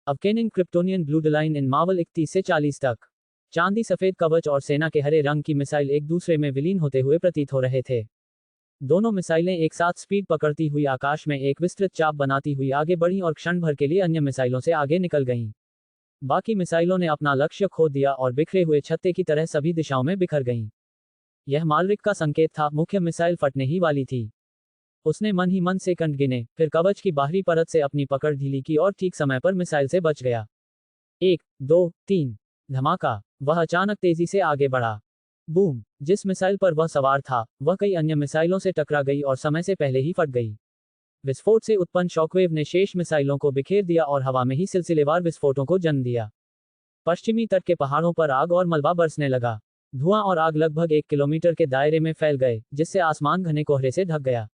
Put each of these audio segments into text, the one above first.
अवकेनिंग Kryptonian blue line in Marvel 31 से 40 तक। चांदी सफेद कवच और सेना के हरे रंग की मिसाइल एक दूसरे में विलीन होते हुए प्रतीत हो रहे थे। दोनों मिसाइलें एक साथ स्पीड पकड़ती हुई आकाश में एक विस्तृत चाप बनाती हुई आगे बढ़ीं और क्षण भर के लिए अन्य मिसाइलों से आगे निकल गईं। बाकी मिसाइलों ने अपना लक्ष्य खो दिया और बिखरे हुए छत्ते की तरह सभी दिशाओं में बिखर गईं। यह मालरिक का संकेत था, मुख्य मिसाइल फटने ही वाली थी। उसने मन ही मन सेकंड गिने, फिर कवच की बाहरी परत से अपनी पकड़ ढीली की और ठीक समय पर मिसाइल से बच गया। 1, 2, 3 धमाका। वह अचानक तेजी से आगे बढ़ा। बूम। जिस मिसाइल पर वह सवार था, वह कई अन्य मिसाइलों से टकरा गई और समय से पहले ही फट गई। विस्फोट से उत्पन्न शॉकवेव ने शेष मिसाइलों को बिखेर दिया और हवा में ही सिलसिलेवार विस्फोटों को जन्म दिया। पश्चिमी तट के पहाड़ों पर आग और मलबा बरसने लगा। धुआं और आग लगभग 1 किलोमीटर के दायरे में फैल गए, जिससे आसमान घने कोहरे से ढक गया।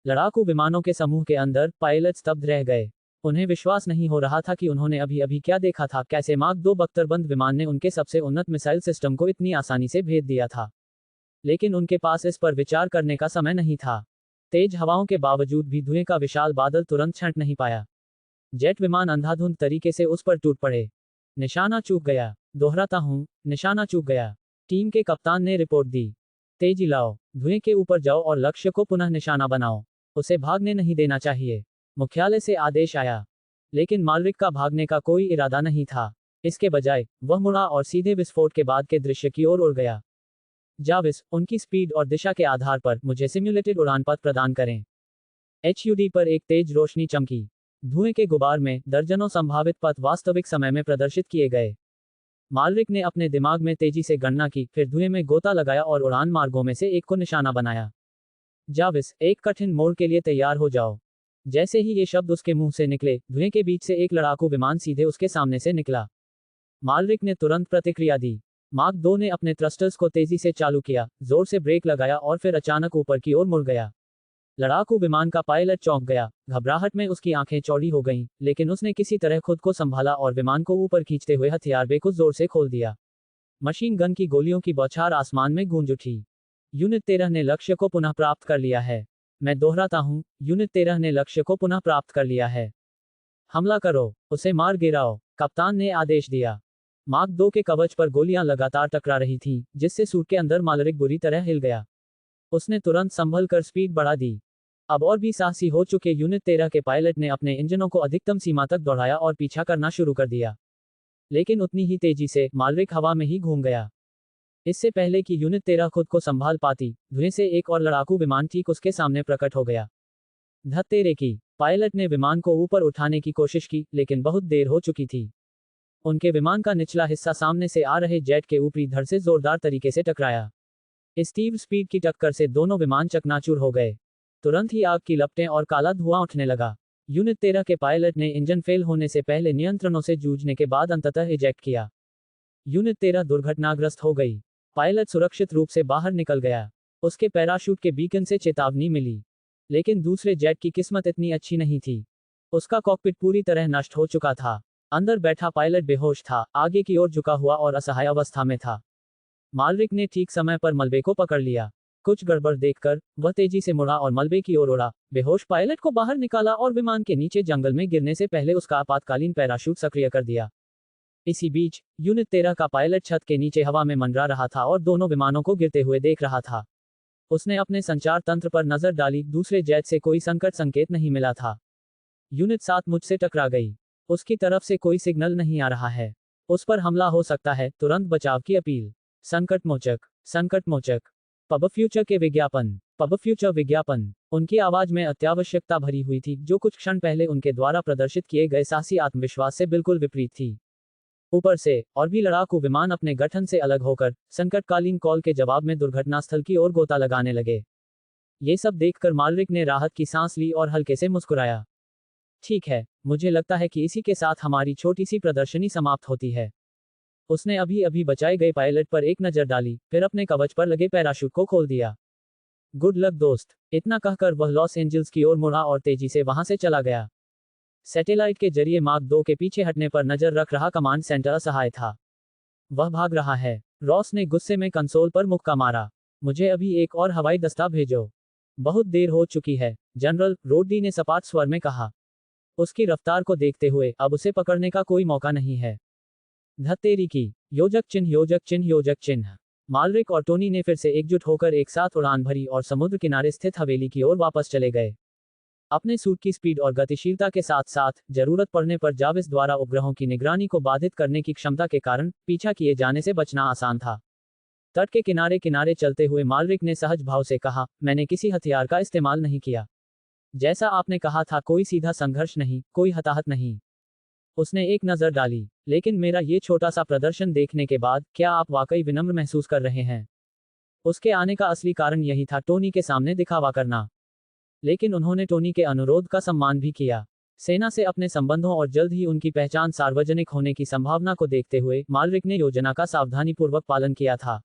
लड़ाकू विमानों के समूह के अंदर पायलट स्तब्ध रह गए। उन्हें विश्वास नहीं हो रहा था कि उन्होंने अभी अभी क्या देखा था। कैसे मार्क 2 बख्तरबंद विमान ने उनके सबसे उन्नत मिसाइल सिस्टम को इतनी आसानी से भेद दिया था। लेकिन उनके पास इस पर विचार करने का समय नहीं था। तेज हवाओं के बावजूद भी धुएं का विशाल बादल तुरंत छंट नहीं पाया। जेट विमान अंधाधुंध तरीके से उस पर टूट पड़े। निशाना चूक गया। दोहराता हूं, निशाना चूक गया। टीम के कप्तान ने रिपोर्ट दी। तेजी लाओ, धुएं के ऊपर जाओ और लक्ष्य को पुनः निशाना बनाओ। उसे भागने नहीं देना चाहिए। मुख्यालय से आदेश आया। लेकिन मालरिक का भागने का कोई इरादा नहीं था। इसके बजाय वह मुड़ा और सीधे विस्फोट के बाद के दृश्य की ओर उड़ गया। जाविस, उनकी स्पीड और दिशा के आधार पर मुझे सिम्युलेटेड उड़ान पथ प्रदान करें। HUD पर एक तेज रोशनी चमकी। धुएं के गुबार में दर्जनों संभावित पथ वास्तविक समय में प्रदर्शित किए गए। मालरिक ने अपने दिमाग में तेजी से गणना की, फिर धुएं में गोता लगाया और उड़ान मार्गों में से एक को निशाना बनाया। जाविस, एक कठिन मोड़ के लिए तैयार हो जाओ। जैसे ही ये शब्द उसके मुंह से निकले, धुएं के बीच से एक लड़ाकू विमान सीधे उसके सामने से निकला। मालरिक ने तुरंत प्रतिक्रिया दी। मार्क 2 ने अपने थ्रस्टर्स को तेजी से चालू किया, जोर से ब्रेक लगाया और फिर अचानक ऊपर की ओर मुड़ गया। लड़ाकू विमान का पायलट चौंक गया। घबराहट में उसकी आंखें चौड़ी हो गईं, लेकिन उसने किसी तरह खुद को संभाला और विमान को ऊपर खींचते हुए हथियार बेकुछ जोर से खोल दिया। मशीन गन की गोलियों की बौछार आसमान में गूंज उठी। यूनिट 13 ने लक्ष्य को पुनः प्राप्त कर लिया है। मैं दोहराता हूं, यूनिट 13 ने लक्ष्य को पुनः प्राप्त कर लिया है। हमला करो, उसे मार गिराओ, कप्तान ने आदेश दिया। मार्क 2 के कवच पर गोलियां लगातार टकरा रही थीं, जिससे सूट के अंदर मालरिक बुरी तरह हिल गया। उसने तुरंत संभल कर स्पीड बढ़ा दी। अब और भी साहसी हो चुके यूनिट 13 के पायलट ने अपने इंजनों को अधिकतम सीमा तक दौड़ाया और पीछा करना शुरू कर दिया। लेकिन उतनी ही तेजी से मालरिक हवा में ही घूम गया। इससे पहले कि यूनिट 13 खुद को संभाल पाती, धुएं से एक और लड़ाकू विमान ठीक उसके सामने प्रकट हो गया। धत्तेरे की। पायलट ने विमान को ऊपर उठाने की कोशिश की, लेकिन बहुत देर हो चुकी थी। उनके विमान का निचला हिस्सा सामने से आ रहे जेट के ऊपरी धड़ से जोरदार तरीके से टकराया। इस तीव्र स्पीड की टक्कर से दोनों विमान चकनाचूर हो गए। तुरंत ही आग की लपटें और काला धुआं उठने लगा। यूनिट 13 के पायलट ने इंजन फेल होने से पहले नियंत्रणों से जूझने के बाद अंततः इजेक्ट किया। यूनिट 13 दुर्घटनाग्रस्त हो गई। पायलट सुरक्षित रूप से बाहर निकल गया। उसके पैराशूट के बीकन से चेतावनी मिली। लेकिन दूसरे जेट की किस्मत इतनी अच्छी नहीं थी। उसका कॉकपिट पूरी तरह नष्ट हो चुका था। अंदर बैठा पायलट बेहोश था, आगे की ओर झुका हुआ और असहाय अवस्था में था। मालरिक ने ठीक समय पर मलबे को पकड़ लिया। कुछ गड़बड़ देखकर वह तेजी से मुड़ा और मलबे की ओर उड़ा। बेहोश पायलट को बाहर निकाला और विमान के नीचे जंगल में गिरने से पहले उसका आपातकालीन पैराशूट सक्रिय कर दिया। इसी बीच यूनिट 13 का पायलट छत के नीचे हवा में मंडरा रहा था और दोनों विमानों को गिरते हुए देख रहा था। उसने अपने संचार तंत्र पर नजर डाली, दूसरे जेट से कोई संकट संकेत नहीं मिला था। यूनिट 7 मुझसे टकरा गई। उसकी तरफ से कोई सिग्नल नहीं आ रहा है। उस पर हमला हो सकता है, तुरंत बचाव की अपील। संकट मोचक, संकट मोचक। पब फ्यूचर के विज्ञापन, पब फ्यूचर विज्ञापन। उनकी आवाज में अत्यावश्यकता भरी हुई थी, जो कुछ क्षण पहले उनके द्वारा प्रदर्शित किए गए साहसी आत्मविश्वास से बिल्कुल विपरीत थी। ऊपर से और भी लड़ाकू विमान अपने गठन से अलग होकर संकटकालीन कॉल के जवाब में दुर्घटना स्थल की ओर गोता लगाने लगे। ये सब देखकर मालरिक ने राहत की सांस ली और हल्के से मुस्कुराया। ठीक है, मुझे लगता है कि इसी के साथ हमारी छोटी सी प्रदर्शनी समाप्त होती है। उसने अभी अभी बचाए गए पायलट पर एक नजर डाली, फिर अपने कवच पर लगे पैराशूट को खोल दिया। गुड लक दोस्त। इतना कहकर वह लॉस एंजल्स की ओर मुड़ा और तेजी से वहां से चला गया। सैटेलाइट के जरिए मार्क 2 के पीछे हटने पर नजर रख रहा कमांड सेंटर असहाय था। वह भाग रहा है। रॉस ने गुस्से में कंसोल पर मुक्का मारा। मुझे अभी एक और हवाई दस्ता भेजो। बहुत देर हो चुकी है, जनरल, रोडी ने सपाट स्वर में कहा। उसकी रफ्तार को देखते हुए अब उसे पकड़ने का कोई मौका नहीं है। धत्तेरी की। योजक चिन्ह योजक चिन्ह योजक चिन्ह। मालरिक और टोनी ने फिर से एकजुट होकर एक साथ उड़ान भरी और समुद्र किनारे स्थित हवेली की ओर वापस चले गए। अपने सूट की स्पीड और गतिशीलता के साथ साथ जरूरत पड़ने पर जाविस द्वारा उपग्रहों की निगरानी को बाधित करने की क्षमता के कारण पीछा किए जाने से बचना आसान था। तट के किनारे किनारे चलते हुए मालरिक ने सहज भाव से कहा, मैंने किसी हथियार का इस्तेमाल नहीं किया। जैसा आपने कहा था, कोई सीधा संघर्ष नहीं, कोई हताहत नहीं। उसने एक नजर डाली। लेकिन मेरा ये छोटा सा प्रदर्शन देखने के बाद क्या आप वाकई विनम्र महसूस कर रहे हैं? उसके आने का असली कारण यही था, टोनी के सामने दिखावा करना। लेकिन उन्होंने टोनी के अनुरोध का सम्मान भी किया। सेना से अपने संबंधों और जल्द ही उनकी पहचान सार्वजनिक होने की संभावना को देखते हुए मालरिक ने योजना का सावधानीपूर्वक पालन किया था।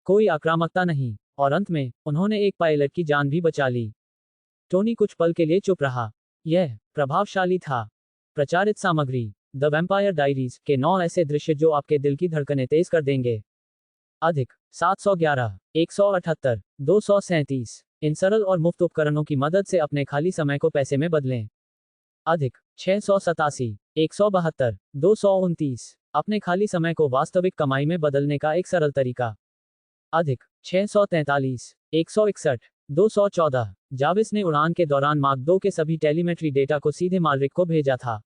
कोई आक्रामकता नहीं, और अंत में उन्होंने एक पायलट की जान भी बचा ली। टोनी कुछ पल के लिए चुप रहा। यह प्रभावशाली था। प्रचारित सामग्री। द वैम्पायर डायरीज के 9 ऐसे दृश्य जो आपके दिल की धड़कनें तेज कर देंगे। अधिक 711, 178, 237। इन सरल और मुफ्त उपकरणों की मदद से अपने खाली समय को पैसे में बदलें। अधिक 687, 172, 229। अपने खाली समय को वास्तविक कमाई में बदलने का एक सरल तरीका। अधिक 643, 161, 214। जाविस ने उड़ान के दौरान मार्क 2 के सभी टेलीमेट्री डेटा को सीधे मालरिक को भेजा था।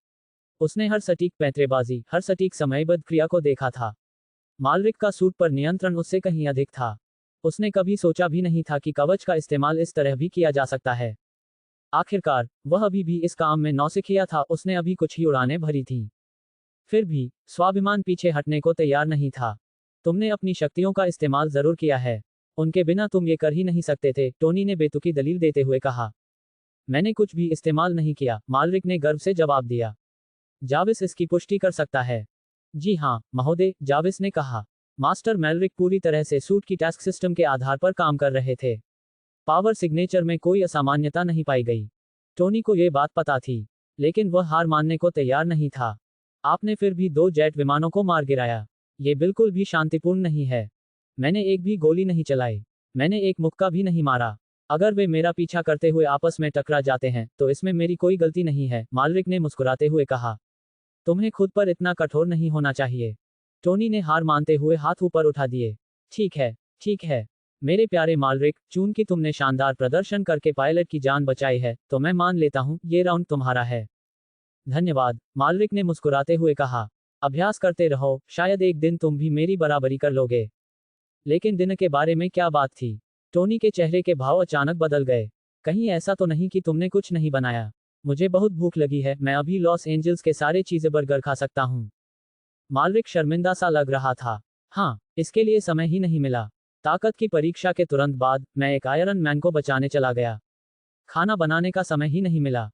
उसने हर सटीक पैंतरेबाजी, हर सटीक समयबद्ध क्रिया को देखा था। मालरिक का सूट पर नियंत्रण उससे कहीं अधिक था। उसने कभी सोचा भी नहीं था कि कवच का इस्तेमाल इस तरह भी किया जा सकता है। आखिरकार वह अभी भी इस काम में नौसिखिया था, उसने अभी कुछ ही उड़ानें भरी थीं। फिर भी स्वाभिमान पीछे हटने को तैयार नहीं था। तुमने अपनी शक्तियों का इस्तेमाल जरूर किया है। उनके बिना तुम ये कर ही नहीं सकते थे, टोनी ने बेतुकी दलील देते हुए कहा। मैंने कुछ भी इस्तेमाल नहीं किया, मालरिक ने गर्व से जवाब दिया। जाविस इसकी पुष्टि कर सकता है। जी हाँ, महोदय, जाविस ने कहा। मास्टर मैलरिक पूरी तरह से सूट की टास्क सिस्टम के आधार पर काम कर रहे थे। पावर सिग्नेचर में कोई असामान्यता नहीं पाई गई। टोनी को यह बात पता थी, लेकिन वह हार मानने को तैयार नहीं था। आपने फिर भी 2 जेट विमानों को मार गिराया। ये बिल्कुल भी शांतिपूर्ण नहीं है। मैंने एक भी गोली नहीं चलाई। मैंने एक मुक्का भी नहीं मारा। अगर वे मेरा पीछा करते हुए आपस में टकरा जाते हैं तो इसमें मेरी कोई गलती नहीं है, मालरिक ने मुस्कुराते हुए कहा। तुम्हें खुद पर इतना कठोर नहीं होना चाहिए। टोनी ने हार मानते हुए हाथ ऊपर उठा दिए। ठीक है मेरे प्यारे मालरिक, चूंकि तुमने शानदार प्रदर्शन करके पायलट की जान बचाई है तो मैं मान लेता हूं ये राउंड तुम्हारा है। धन्यवाद, मालरिक ने मुस्कुराते हुए कहा। अभ्यास करते रहो, शायद एक दिन तुम भी मेरी बराबरी कर लोगे। लेकिन दिन के बारे में क्या बात थी? टोनी के चेहरे के भाव अचानक बदल गए। कहीं ऐसा तो नहीं कि तुमने कुछ नहीं बनाया? मुझे बहुत भूख लगी है, मैं अभी लॉस एंजल्स के सारे चीज़बर्गर खा सकता हूँ। मालरिक शर्मिंदा सा लग रहा था। हाँ, इसके लिए समय ही नहीं मिला। ताकत की परीक्षा के तुरंत बाद मैं एक आयरन मैन को बचाने चला गया। खाना बनाने का समय ही नहीं मिला।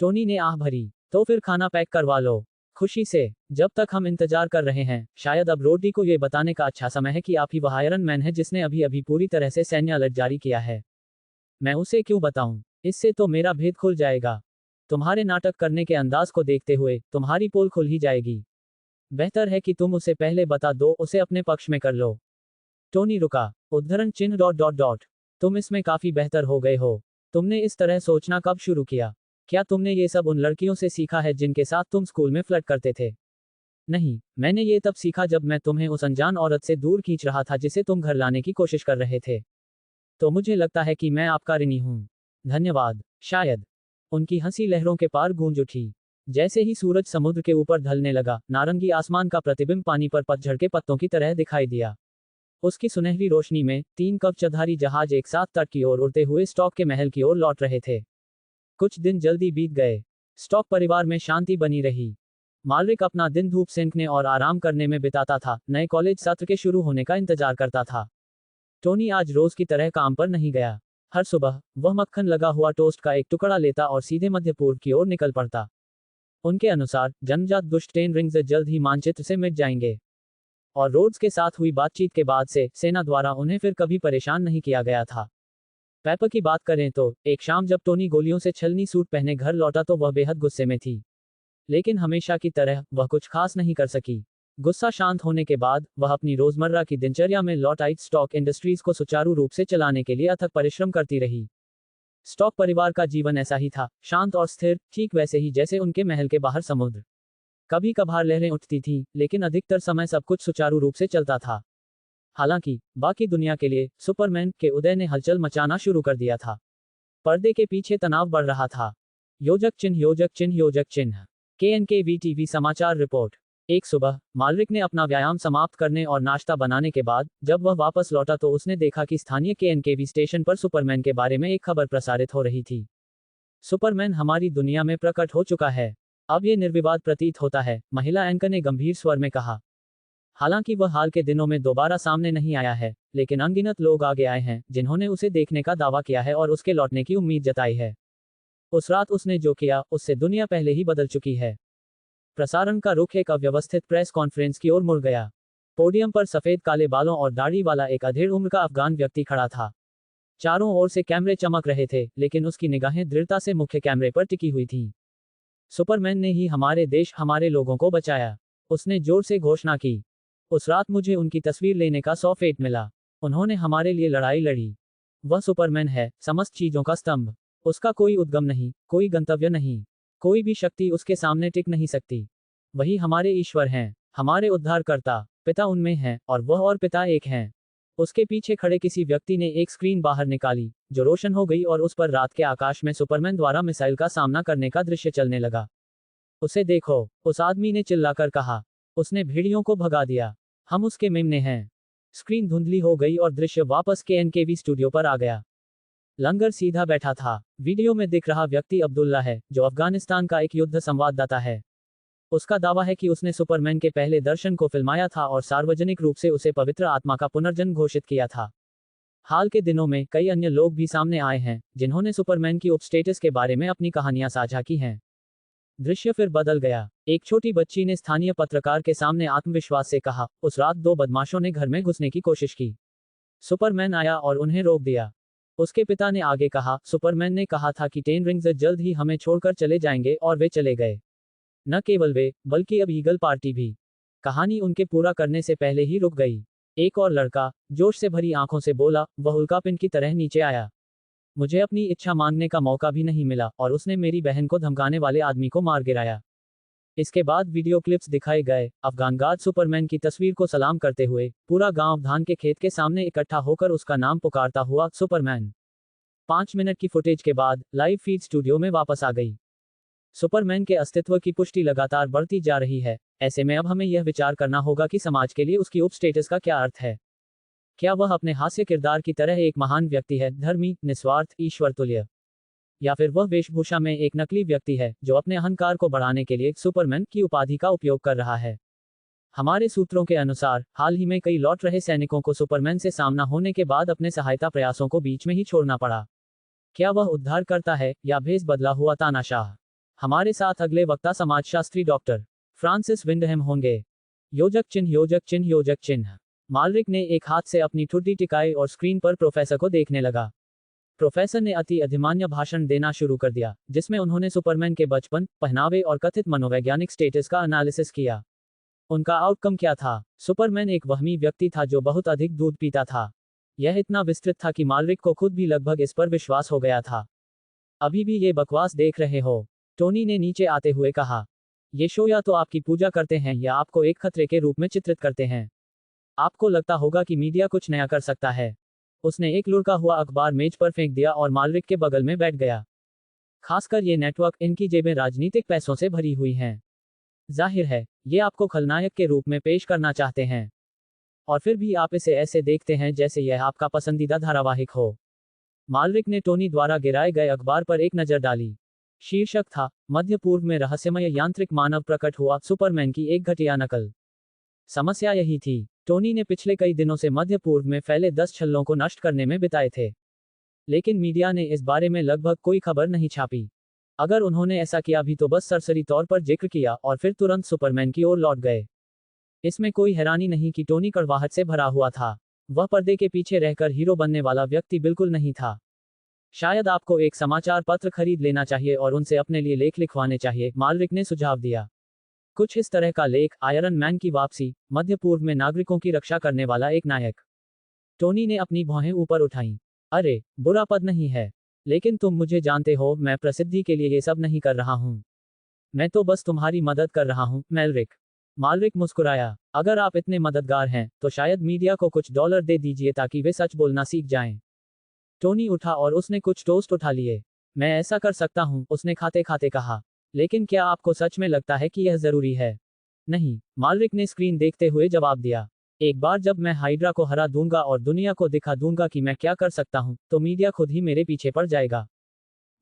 टोनी ने आह भरी। तो फिर खाना पैक करवा लो। खुशी से। जब तक हम इंतजार कर रहे हैं, शायद अब रोडी को यह बताने का अच्छा समय है कि आप ही वह आयरन मैन है जिसने अभी अभी पूरी तरह से सैन्य अलर्ट जारी किया है। मैं उसे क्यों बताऊं? इससे तो मेरा भेद खुल जाएगा। तुम्हारे नाटक करने के अंदाज को देखते हुए तुम्हारी पोल खुल ही जाएगी। बेहतर है कि तुम उसे पहले बता दो, उसे अपने पक्ष में कर लो। टोनी रुका। उद्धरण चिन्ह ... तुम इसमें काफी बेहतर हो गए हो। तुमने इस तरह सोचना कब शुरू किया? क्या तुमने ये सब उन लड़कियों से सीखा है जिनके साथ तुम स्कूल में फ्लर्ट करते थे? नहीं, मैंने ये तब सीखा जब मैं तुम्हें उस अनजान औरत से दूर खींच रहा था जिसे तुम घर लाने की कोशिश कर रहे थे। तो मुझे लगता है कि मैं आपका ऋणी हूं। धन्यवाद। शायद। उनकी हंसी लहरों के पार गूंज उठी। जैसे ही सूरज समुद्र के ऊपर ढलने लगा, नारंगी आसमान का प्रतिबिंब पानी पर पतझड़ के पत्तों की तरह दिखाई दिया। उसकी सुनहरी रोशनी में 3 कवचधारी जहाज एक साथ तट की ओर उड़ते हुए स्टॉक के महल की ओर लौट रहे थे। कुछ दिन जल्दी बीत गए। स्टॉक परिवार में शांति बनी रही। मालरिक अपना दिन धूप सेंकने और आराम करने में बिताता था, नए कॉलेज सत्र के शुरू होने का इंतजार करता था। टोनी आज रोज की तरह काम पर नहीं गया। हर सुबह वह मक्खन लगा हुआ टोस्ट का एक टुकड़ा लेता और सीधे मध्य पूर्व की ओर निकल पड़ता। उनके अनुसार जन्मजात दुष्ट टेन रिंग्स जल्द ही मानचित्र से मिट जाएंगे। और रोड्स के साथ हुई बातचीत के बाद से सेना द्वारा उन्हें फिर कभी परेशान नहीं किया गया था। पेपर की बात करें तो एक शाम जब टोनी गोलियों से छलनी सूट पहने घर लौटा तो वह बेहद गुस्से में थी। लेकिन हमेशा की तरह वह कुछ खास नहीं कर सकी। गुस्सा शांत होने के बाद वह अपनी रोजमर्रा की दिनचर्या में लौट आई। स्टॉक इंडस्ट्रीज को सुचारू रूप से चलाने के लिए अथक परिश्रम करती रही। स्टॉक परिवार का जीवन ऐसा ही था, शांत और स्थिर, ठीक वैसे ही जैसे उनके महल के बाहर समुद्र। कभी कभार लहरें उठती थीं, लेकिन अधिकतर समय सब कुछ सुचारू रूप से चलता था। हालांकि बाकी दुनिया के लिए सुपरमैन के उदय ने हलचल मचाना शुरू कर दिया था। पर्दे के पीछे तनाव बढ़ रहा था। योजक चिन्ह योजक चिन्ह योजक चिन्ह। KNKV टीवी समाचार रिपोर्ट। एक सुबह मालरिक ने अपना व्यायाम समाप्त करने और नाश्ता बनाने के बाद जब वह वापस लौटा तो उसने देखा कि स्थानीय KNKV स्टेशन पर सुपरमैन के बारे में एक खबर प्रसारित हो रही थी। सुपरमैन हमारी दुनिया में प्रकट हो चुका है। अब ये निर्विवाद प्रतीत होता है, महिला एंकर ने गंभीर स्वर में कहा। हालांकि वह हाल के दिनों में दोबारा सामने नहीं आया है, लेकिन अनगिनत लोग आगे आए हैं जिन्होंने उसे देखने का दावा किया है और उसके लौटने की उम्मीद जताई है। उस रात उसने जो किया उससे दुनिया पहले ही बदल चुकी है। प्रसारण का रुख एक अव्यवस्थित प्रेस कॉन्फ्रेंस की ओर मुड़ गया। पोडियम पर सफेद काले बालों और दाढ़ी वाला एक अधेड़ उम्र का अफगान व्यक्ति खड़ा था। चारों ओर से कैमरे चमक रहे थे, लेकिन उसकी निगाहें दृढ़ता से मुख्य कैमरे पर टिकी हुई थीं। सुपरमैन ने ही हमारे देश, हमारे लोगों को बचाया, उसने जोर से घोषणा की। उस रात मुझे उनकी तस्वीर लेने का 100 फेट मिला। उन्होंने हमारे लिए लड़ाई लड़ी। वह सुपरमैन है, समस्त चीजों का स्तंभ। उसका कोई उद्गम नहीं, कोई गंतव्य नहीं, कोई भी शक्ति उसके सामने टिक नहीं सकती। वही हमारे ईश्वर हैं, हमारे उद्धारकर्ता। पिता उनमें है और वह और पिता एक हैं। उसके पीछे खड़े किसी व्यक्ति ने एक स्क्रीन बाहर निकाली, जो रोशन हो गई और उस पर रात के आकाश में सुपरमैन द्वारा मिसाइल का सामना करने का दृश्य चलने लगा। उसे देखो, उस आदमी ने चिल्लाकर कहा। उसने भेड़ियों को भगा दिया। हम उसके मेमने हैं। स्क्रीन धुंधली हो गई और दृश्य वापस KNKV स्टूडियो पर आ गया। लंगर सीधा बैठा था। वीडियो में दिख रहा व्यक्ति अब्दुल्ला है, जो अफगानिस्तान का एक युद्ध संवाददाता है। उसका दावा है कि उसने सुपरमैन के पहले दर्शन को फिल्माया था और सार्वजनिक रूप से उसे पवित्र आत्मा का पुनर्जन्म घोषित किया था। हाल के दिनों में कई अन्य लोग भी सामने आए हैं जिन्होंने सुपरमैन की उपस्टेटस के बारे में अपनी कहानियां साझा की हैं। दृश्य फिर बदल गया। एक छोटी बच्ची ने स्थानीय पत्रकार के सामने आत्मविश्वास से कहा, उस रात 2 बदमाशों ने घर में घुसने की कोशिश की। सुपरमैन आया और उन्हें रोक दिया। उसके पिता ने आगे कहा, सुपरमैन ने कहा था कि 10 रिंग्स जल्द ही हमें छोड़कर चले जाएंगे और वे चले गए। न केवल वे, बल्कि अब ईगल पार्टी भी। कहानी उनके पूरा करने से पहले ही रुक गई। एक और लड़का जोश से भरी आंखों से बोला, वह उल्कापिंड की तरह नीचे आया। मुझे अपनी इच्छा मांगने का मौका भी नहीं मिला और उसने मेरी बहन को धमकाने वाले आदमी को मार गिराया। इसके बाद वीडियो क्लिप्स दिखाए गए। अफगान गार्ड सुपरमैन की तस्वीर को सलाम करते हुए पूरा गांव धान के खेत के सामने इकट्ठा होकर उसका नाम पुकारता हुआ, सुपरमैन। 5 मिनट की फुटेज के बाद लाइव फीड स्टूडियो में वापस आ गई। सुपरमैन के अस्तित्व की पुष्टि लगातार बढ़ती जा रही है। ऐसे में अब हमें यह विचार करना होगा कि समाज के लिए उसकी उपस्टेटस का क्या अर्थ है। क्या वह अपने हास्य किरदार की तरह एक महान व्यक्ति है, धर्मी, निस्वार्थ, ईश्वर तुल्य, या फिर वह वेशभूषा में एक नकली व्यक्ति है जो अपने अहंकार को बढ़ाने के लिए सुपरमैन की उपाधि का उपयोग कर रहा है। हमारे सूत्रों के अनुसार हाल ही में कई लौट रहे सैनिकों को सुपरमैन से सामना होने के बाद अपने सहायता प्रयासों को बीच में ही छोड़ना पड़ा। क्या वह उद्धार करता है या भेस बदला हुआ तानाशाह? हमारे साथ अगले वक्ता समाजशास्त्री डॉक्टर फ्रांसिस विंडहम होंगे। योजक चिन्ह योजक चिन्ह योजक चिन्ह। मालरिक ने एक हाथ से अपनी ठुड्डी टिकाई और स्क्रीन पर प्रोफेसर को देखने लगा। प्रोफेसर ने अति अधिमान्य भाषण देना शुरू कर दिया, जिसमें उन्होंने सुपरमैन के बचपन, पहनावे और कथित मनोवैज्ञानिक स्टेटस का एनालिसिस किया। उनका आउटकम क्या था? सुपरमैन एक वहमी व्यक्ति था जो बहुत अधिक दूध पीता था। यह इतना विस्तृत था कि मालरिक को खुद भी लगभग इस पर विश्वास हो गया था। अभी भी ये बकवास देख रहे हो? टोनी ने नीचे आते हुए कहा। ये शो या तो आपकी पूजा करते हैं या आपको एक खतरे के रूप में चित्रित करते हैं। आपको लगता होगा कि मीडिया कुछ नया कर सकता है। उसने एक लुढ़का हुआ अखबार मेज पर फेंक दिया और मालरिक के बगल में बैठ गया। खासकर ये नेटवर्क, इनकी जेबें राजनीतिक पैसों से भरी हुई हैं। जाहिर है, ये आपको खलनायक के रूप में पेश करना चाहते हैं। और फिर भी आप इसे ऐसे देखते हैं जैसे यह आपका पसंदीदा धारावाहिक हो। मालरिक ने टोनी द्वारा गिराए गए अखबार पर एक नज़र डाली। शीर्षक था, मध्य पूर्व में रहस्यमय यांत्रिक मानव प्रकट हुआ, सुपरमैन की एक घटिया नकल। समस्या यही थी, टोनी ने पिछले कई दिनों से मध्य पूर्व में फैले 10 छल्लों को नष्ट करने में बिताए थे, लेकिन मीडिया ने इस बारे में लगभग कोई खबर नहीं छापी। अगर उन्होंने ऐसा किया भी तो बस सरसरी तौर पर जिक्र किया और फिर तुरंत सुपरमैन की ओर लौट गए। इसमें कोई हैरानी नहीं कि टोनी कड़वाहट से भरा हुआ था। वह पर्दे के पीछे रहकर हीरो बनने वाला व्यक्ति बिल्कुल नहीं था। शायद आपको एक समाचार पत्र खरीद लेना चाहिए और उनसे अपने लिए लेख लिखवाने चाहिए, मालरिक ने सुझाव दिया। कुछ इस तरह का लेख, आयरन मैन की वापसी, मध्य पूर्व में नागरिकों की रक्षा करने वाला एक नायक। टोनी ने अपनी भौहें ऊपर उठाईं। अरे, बुरा पद नहीं है। लेकिन तुम मुझे जानते हो, मैं प्रसिद्धि के लिए ये सब नहीं कर रहा हूँ। मैं तो बस तुम्हारी मदद कर रहा हूँ, मैलरिक। मालरिक मुस्कुराया। अगर आप इतने मददगार हैं, तो शायद मीडिया को कुछ डॉलर दे दीजिए ताकि वे सच बोलना सीख जाएं। टोनी उठा और उसने कुछ टोस्ट उठा लिए। मैं ऐसा कर सकता हूँ, उसने खाते खाते कहा। लेकिन क्या आपको सच में लगता है कि यह जरूरी है? नहीं, मालरिक ने स्क्रीन देखते हुए जवाब दिया। एक बार जब मैं हाइड्रा को हरा दूंगा और दुनिया को दिखा दूंगा कि मैं क्या कर सकता हूँ, तो मीडिया खुद ही मेरे पीछे पड़ जाएगा।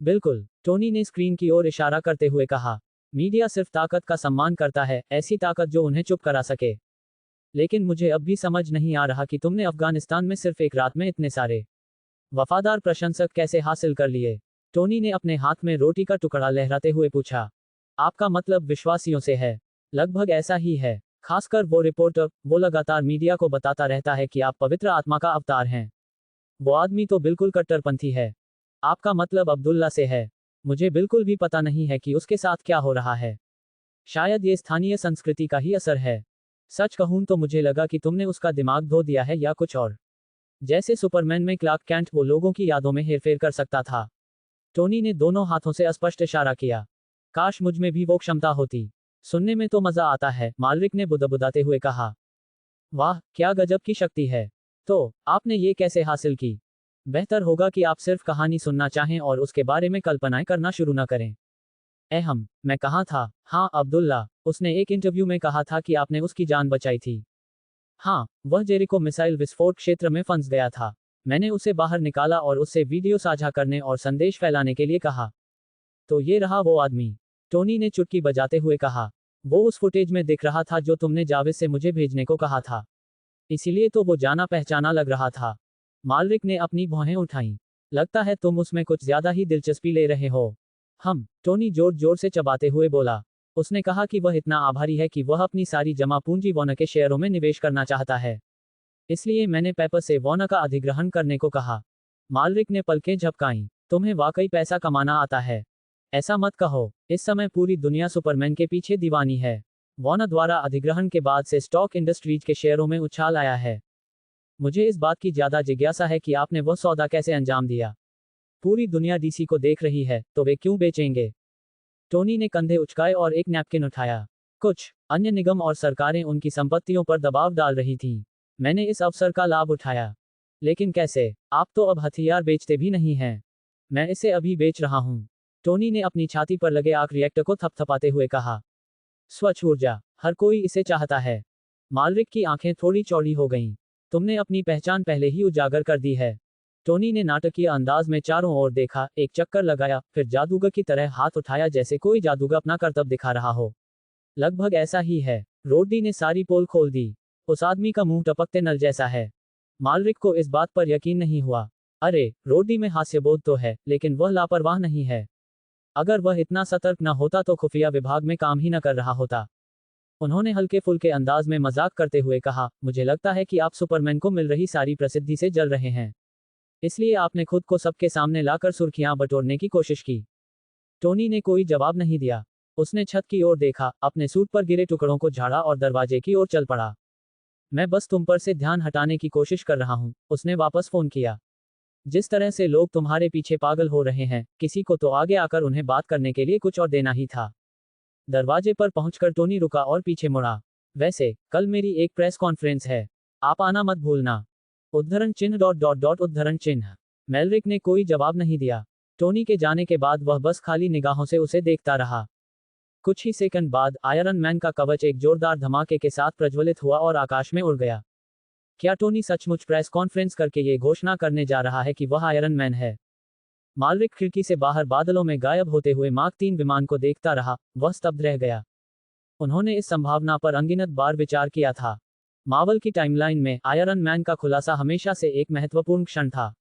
बिल्कुल, टोनी ने स्क्रीन की ओर इशारा करते हुए कहा। मीडिया सिर्फ ताकत का सम्मान करता है, ऐसी ताकत जो उन्हें चुप करा सके। लेकिन मुझे अब भी समझ नहीं आ रहा कि तुमने अफगानिस्तान में सिर्फ एक रात में इतने सारे वफादार प्रशंसक कैसे हासिल कर लिए। टोनी ने अपने हाथ में रोटी का टुकड़ा लहराते हुए पूछा। आपका मतलब विश्वासियों से है? लगभग ऐसा ही है। खासकर वो रिपोर्टर, वो लगातार मीडिया को बताता रहता है कि आप पवित्र आत्मा का अवतार हैं। वो आदमी तो बिल्कुल कट्टरपंथी है। आपका मतलब अब्दुल्ला से है? मुझे बिल्कुल भी पता नहीं है कि उसके साथ क्या हो रहा है। शायद ये स्थानीय संस्कृति का ही असर है। सच कहूं तो मुझे लगा कि तुमने उसका दिमाग धो दिया है या कुछ और। जैसे सुपरमैन में क्लार्क कैंट वो लोगों की यादों में हेरफेर कर सकता था। टोनी ने दोनों हाथों से स्पष्ट इशारा किया। काश मुझ में भी वो क्षमता होती। सुनने में तो मजा आता है, मालरिक ने बुदबुदाते हुए कहा। वाह, क्या गजब की शक्ति है। तो आपने ये कैसे हासिल की? बेहतर होगा कि आप सिर्फ कहानी सुनना चाहें और उसके बारे में कल्पनाएं करना शुरू न करें। मैं कहाँ था? हाँ अब्दुल्ला, उसने एक इंटरव्यू में कहा था कि आपने उसकी जान बचाई थी। हाँ, वह जेरिको मिसाइल विस्फोट क्षेत्र में फंस गया था। मैंने उसे बाहर निकाला और उससे वीडियो साझा करने और संदेश फैलाने के लिए कहा। तो ये रहा वो आदमी, टोनी ने चुटकी बजाते हुए कहा। वो उस फुटेज में दिख रहा था जो तुमने जावेद से मुझे भेजने को कहा था। इसीलिए तो वो जाना पहचाना लग रहा था। मालरिक ने अपनी भौहें उठाईं। लगता है तुम उसमें कुछ ज्यादा ही दिलचस्पी ले रहे हो। टोनी जोर जोर से चबाते हुए बोला। उसने कहा कि वह इतना आभारी है कि वह अपनी सारी जमा पूंजी वॉर्नर के शेयरों में निवेश करना चाहता है। इसलिए मैंने पेपर से वॉर्नर का अधिग्रहण करने को कहा। मालरिक ने पलकें झपकाईं। तुम्हें वाकई पैसा कमाना आता है। ऐसा मत कहो, इस समय पूरी दुनिया सुपरमैन के पीछे दीवानी है। वॉर्नर द्वारा अधिग्रहण के बाद से स्टॉक इंडस्ट्रीज के शेयरों में उछाल आया है। मुझे इस बात की ज्यादा जिज्ञासा है कि आपने वह सौदा कैसे अंजाम दिया। पूरी दुनिया डीसी को देख रही है, तो वे क्यों बेचेंगे? टोनी ने कंधे उचकाए और एक नैपकिन उठाया। कुछ अन्य निगम और सरकारें उनकी संपत्तियों पर दबाव डाल रही थीं। मैंने इस अवसर का लाभ उठाया। लेकिन कैसे? आप तो अब हथियार बेचते भी नहीं हैं। मैं इसे अभी बेच रहा हूं। टोनी ने अपनी छाती पर लगे आग रिएक्टर को थपथपाते हुए कहा। स्वच्छ ऊर्जा, हर कोई इसे चाहता है। मालरिक की आंखें थोड़ी चौड़ी हो गईं। तुमने अपनी पहचान पहले ही उजागर कर दी है। टोनी ने नाटकीय अंदाज में चारों ओर देखा, एक चक्कर लगाया, फिर जादूगर की तरह हाथ उठाया जैसे कोई जादूगर अपना करतब दिखा रहा हो। लगभग ऐसा ही है। रोडी ने सारी पोल खोल दी। उस आदमी का मुंह टपकते नल जैसा है। मालरिक को इस बात पर यकीन नहीं हुआ। अरे, रोडी में हास्यबोध तो है, लेकिन वह लापरवाह नहीं है। अगर वह इतना सतर्क न होता तो खुफिया विभाग में काम ही न कर रहा होता। उन्होंने हल्के फुल्के अंदाज में मजाक करते हुए कहा, मुझे लगता है कि आप सुपरमैन को मिल रही सारी प्रसिद्धि से जल रहे हैं। इसलिए आपने खुद को सबके सामने लाकर सुर्खियां बटोरने की कोशिश की। टोनी ने कोई जवाब नहीं दिया। उसने छत की ओर देखा, अपने सूट पर गिरे टुकड़ों को झाड़ा और दरवाजे की ओर चल पड़ा। मैं बस तुम पर से ध्यान हटाने की कोशिश कर रहा हूं, उसने वापस फोन किया। जिस तरह से लोग तुम्हारे पीछे पागल हो रहे हैं, किसी को तो आगे आकर उन्हें बात करने के लिए कुछ और देना ही था। दरवाजे पर पहुंचकर टोनी रुका और पीछे मुड़ा। वैसे, कल मेरी एक प्रेस कॉन्फ्रेंस है। आप आना मत भूलना। उद्धरण चिन्ह डॉट डॉट डॉट उद्धरण चिन्ह। मैलरिक ने कोई जवाब नहीं दिया। टोनी के जाने के बाद वह बस खाली निगाहों से उसे देखता रहा। कुछ ही सेकंड बाद आयरन मैन का कवच एक जोरदार धमाके के साथ प्रज्वलित हुआ और आकाश में उड़ गया। क्या टोनी सचमुच प्रेस कॉन्फ्रेंस करके ये घोषणा करने जा रहा है कि वह आयरन मैन है? मालरिक खिड़की से बाहर बादलों में गायब होते हुए मार्क 3 विमान को देखता रहा, वह स्तब्ध रह गया। उन्होंने इस संभावना पर अनगिनत बार विचार किया था। मार्वल की टाइमलाइन में आयरन मैन का खुलासा हमेशा से एक महत्वपूर्ण क्षण था।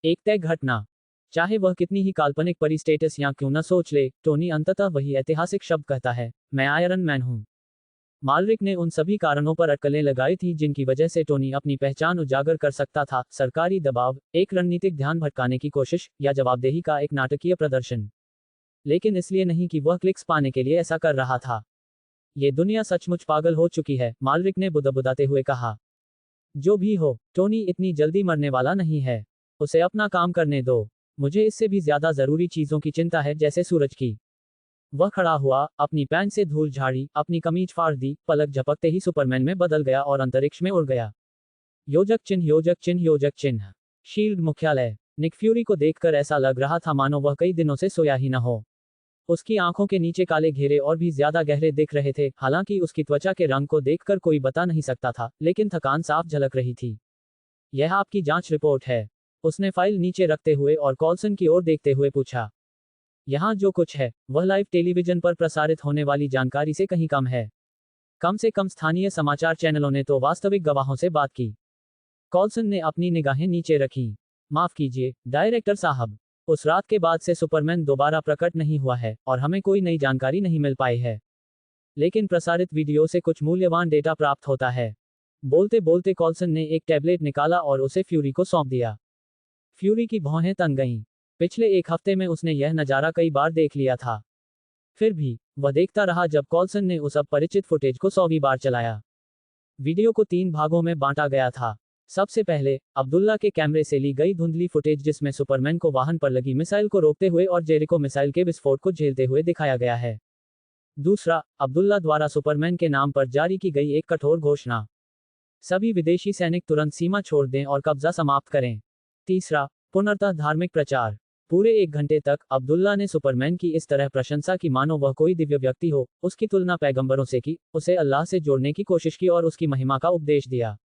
एक तय घटना। चाहे वह कितनी ही काल्पनिक परी स्टेटस या क्यों न सोच ले, टोनी अंततः वही ऐतिहासिक शब्द कहता है, मैं आयरन मैन हूं। मालरिक ने उन सभी कारणों पर अटकलें लगाई थी जिनकी वजह से टोनी अपनी पहचान उजागर कर सकता था, सरकारी दबाव, एक रणनीतिक ध्यान भटकाने की कोशिश, या जवाबदेही का एक नाटकीय प्रदर्शन। लेकिन इसलिए नहीं कि वह क्लिक्स पाने के लिए ऐसा कर रहा था। ये दुनिया सचमुच पागल हो चुकी है, मालरिक ने बुदबुदाते हुए कहा। जो भी हो, टोनी इतनी जल्दी मरने वाला नहीं है। उसे अपना काम करने दो। मुझे इससे भी ज्यादा जरूरी चीजों की चिंता है, जैसे सूरज की। वह खड़ा हुआ, अपनी पैंट से धूल झाड़ी, अपनी कमीज फाड़ दी, पलक झपकते ही सुपरमैन में बदल गया और अंतरिक्ष में उड़ गया। योजक चिन्ह, योजक चिन्ह, योजक चिन्ह। शील्ड मुख्यालय। निक फ्यूरी को देखकर ऐसा लग रहा था मानो वह कई दिनों से सोया ही न हो। उसकी आंखों के नीचे काले घेरे और भी ज्यादा गहरे दिख रहे थे। हालांकि उसकी त्वचा के रंग को देखकर कोई बता नहीं सकता था, लेकिन थकान साफ झलक रही थी। यह आपकी जांच रिपोर्ट है, उसने फाइल नीचे रखते हुए और कॉल्सन की ओर देखते हुए पूछा। यहाँ जो कुछ है वह लाइव टेलीविजन पर प्रसारित होने वाली जानकारी से कहीं कम है। कम से कम स्थानीय समाचार चैनलों ने तो वास्तविक गवाहों से बात की। कॉल्सन ने अपनी निगाहें नीचे रखीं। माफ कीजिए, डायरेक्टर साहब, उस रात के बाद से सुपरमैन दोबारा प्रकट नहीं हुआ है और हमें कोई नई जानकारी नहीं मिल पाई है। लेकिन प्रसारित वीडियो से कुछ मूल्यवान डेटा प्राप्त होता है। बोलते बोलते कॉल्सन ने एक टैबलेट निकाला और उसे फ्यूरी को सौंप दिया। फ्यूरी की भौहें तन गईं। पिछले एक हफ्ते में उसने यह नज़ारा कई बार देख लिया था। फिर भी वह देखता रहा जब कॉल्सन ने उस अपरिचित फुटेज को 100वीं बार चलाया। वीडियो को 3 भागों में बांटा गया था। सबसे पहले अब्दुल्ला के कैमरे से ली गई धुंधली फुटेज, जिसमें सुपरमैन को वाहन पर लगी मिसाइल को रोकते हुए और जेरिको मिसाइल के विस्फोट को झेलते हुए दिखाया गया है। दूसरा, अब्दुल्ला द्वारा सुपरमैन के नाम पर जारी की गई एक कठोर घोषणा, सभी विदेशी सैनिक तुरंत सीमा छोड़ दें और कब्जा समाप्त करें। तीसरा, पुनर्तः धार्मिक प्रचार। पूरे 1 घंटे तक अब्दुल्ला ने सुपरमैन की इस तरह प्रशंसा की मानो वह कोई दिव्य व्यक्ति हो, उसकी तुलना पैगंबरों से की, उसे अल्लाह से जोड़ने की कोशिश की और उसकी महिमा का उपदेश दिया।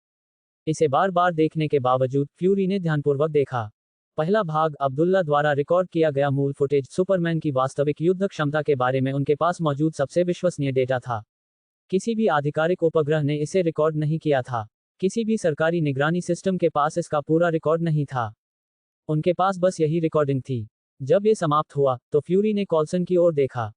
इसे बार बार देखने के बावजूद फ्यूरी ने ध्यानपूर्वक देखा। पहला भाग अब्दुल्ला द्वारा रिकॉर्ड किया गया मूल फुटेज सुपरमैन की वास्तविक युद्ध क्षमता के बारे में उनके पास मौजूद सबसे विश्वसनीय डेटा था। किसी भी आधिकारिक उपग्रह ने इसे रिकॉर्ड नहीं किया था। किसी भी सरकारी निगरानी सिस्टम के पास इसका पूरा रिकॉर्ड नहीं था। उनके पास बस यही रिकॉर्डिंग थी। जब ये समाप्त हुआ तो फ्यूरी ने कॉल्सन की ओर देखा।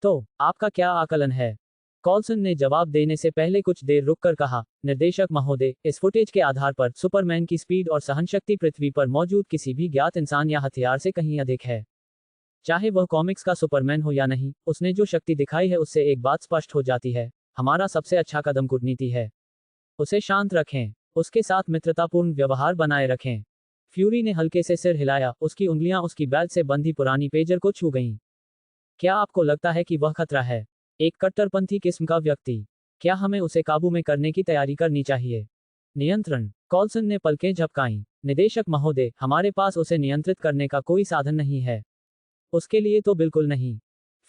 तो आपका क्या आकलन है? कॉल्सन ने जवाब देने से पहले कुछ देर रुककर कहा, निर्देशक महोदय, इस फुटेज के आधार पर सुपरमैन की स्पीड और सहनशक्ति पृथ्वी पर मौजूद किसी भी ज्ञात इंसान या हथियार से कहीं अधिक है। चाहे वह कॉमिक्स का सुपरमैन हो या नहीं, उसने जो शक्ति दिखाई है उससे एक बात स्पष्ट हो जाती है, हमारा सबसे अच्छा कदम कूटनीति है। उसे शांत रखें, उसके साथ मित्रतापूर्ण व्यवहार बनाए रखें। फ्यूरी ने हल्के से सिर हिलाया, उसकी उंगलियां उसकी बेल्ट से बंधी पुरानी पेजर को छू गईं। क्या आपको लगता है कि वह खतरा है? एक कट्टरपंथी किस्म का व्यक्ति। क्या हमें उसे काबू में करने की तैयारी करनी चाहिए? नियंत्रण। कॉल्सन ने पलकें झपकाईं। निदेशक महोदय, हमारे पास उसे नियंत्रित करने का कोई साधन नहीं है। उसके लिए तो बिल्कुल नहीं।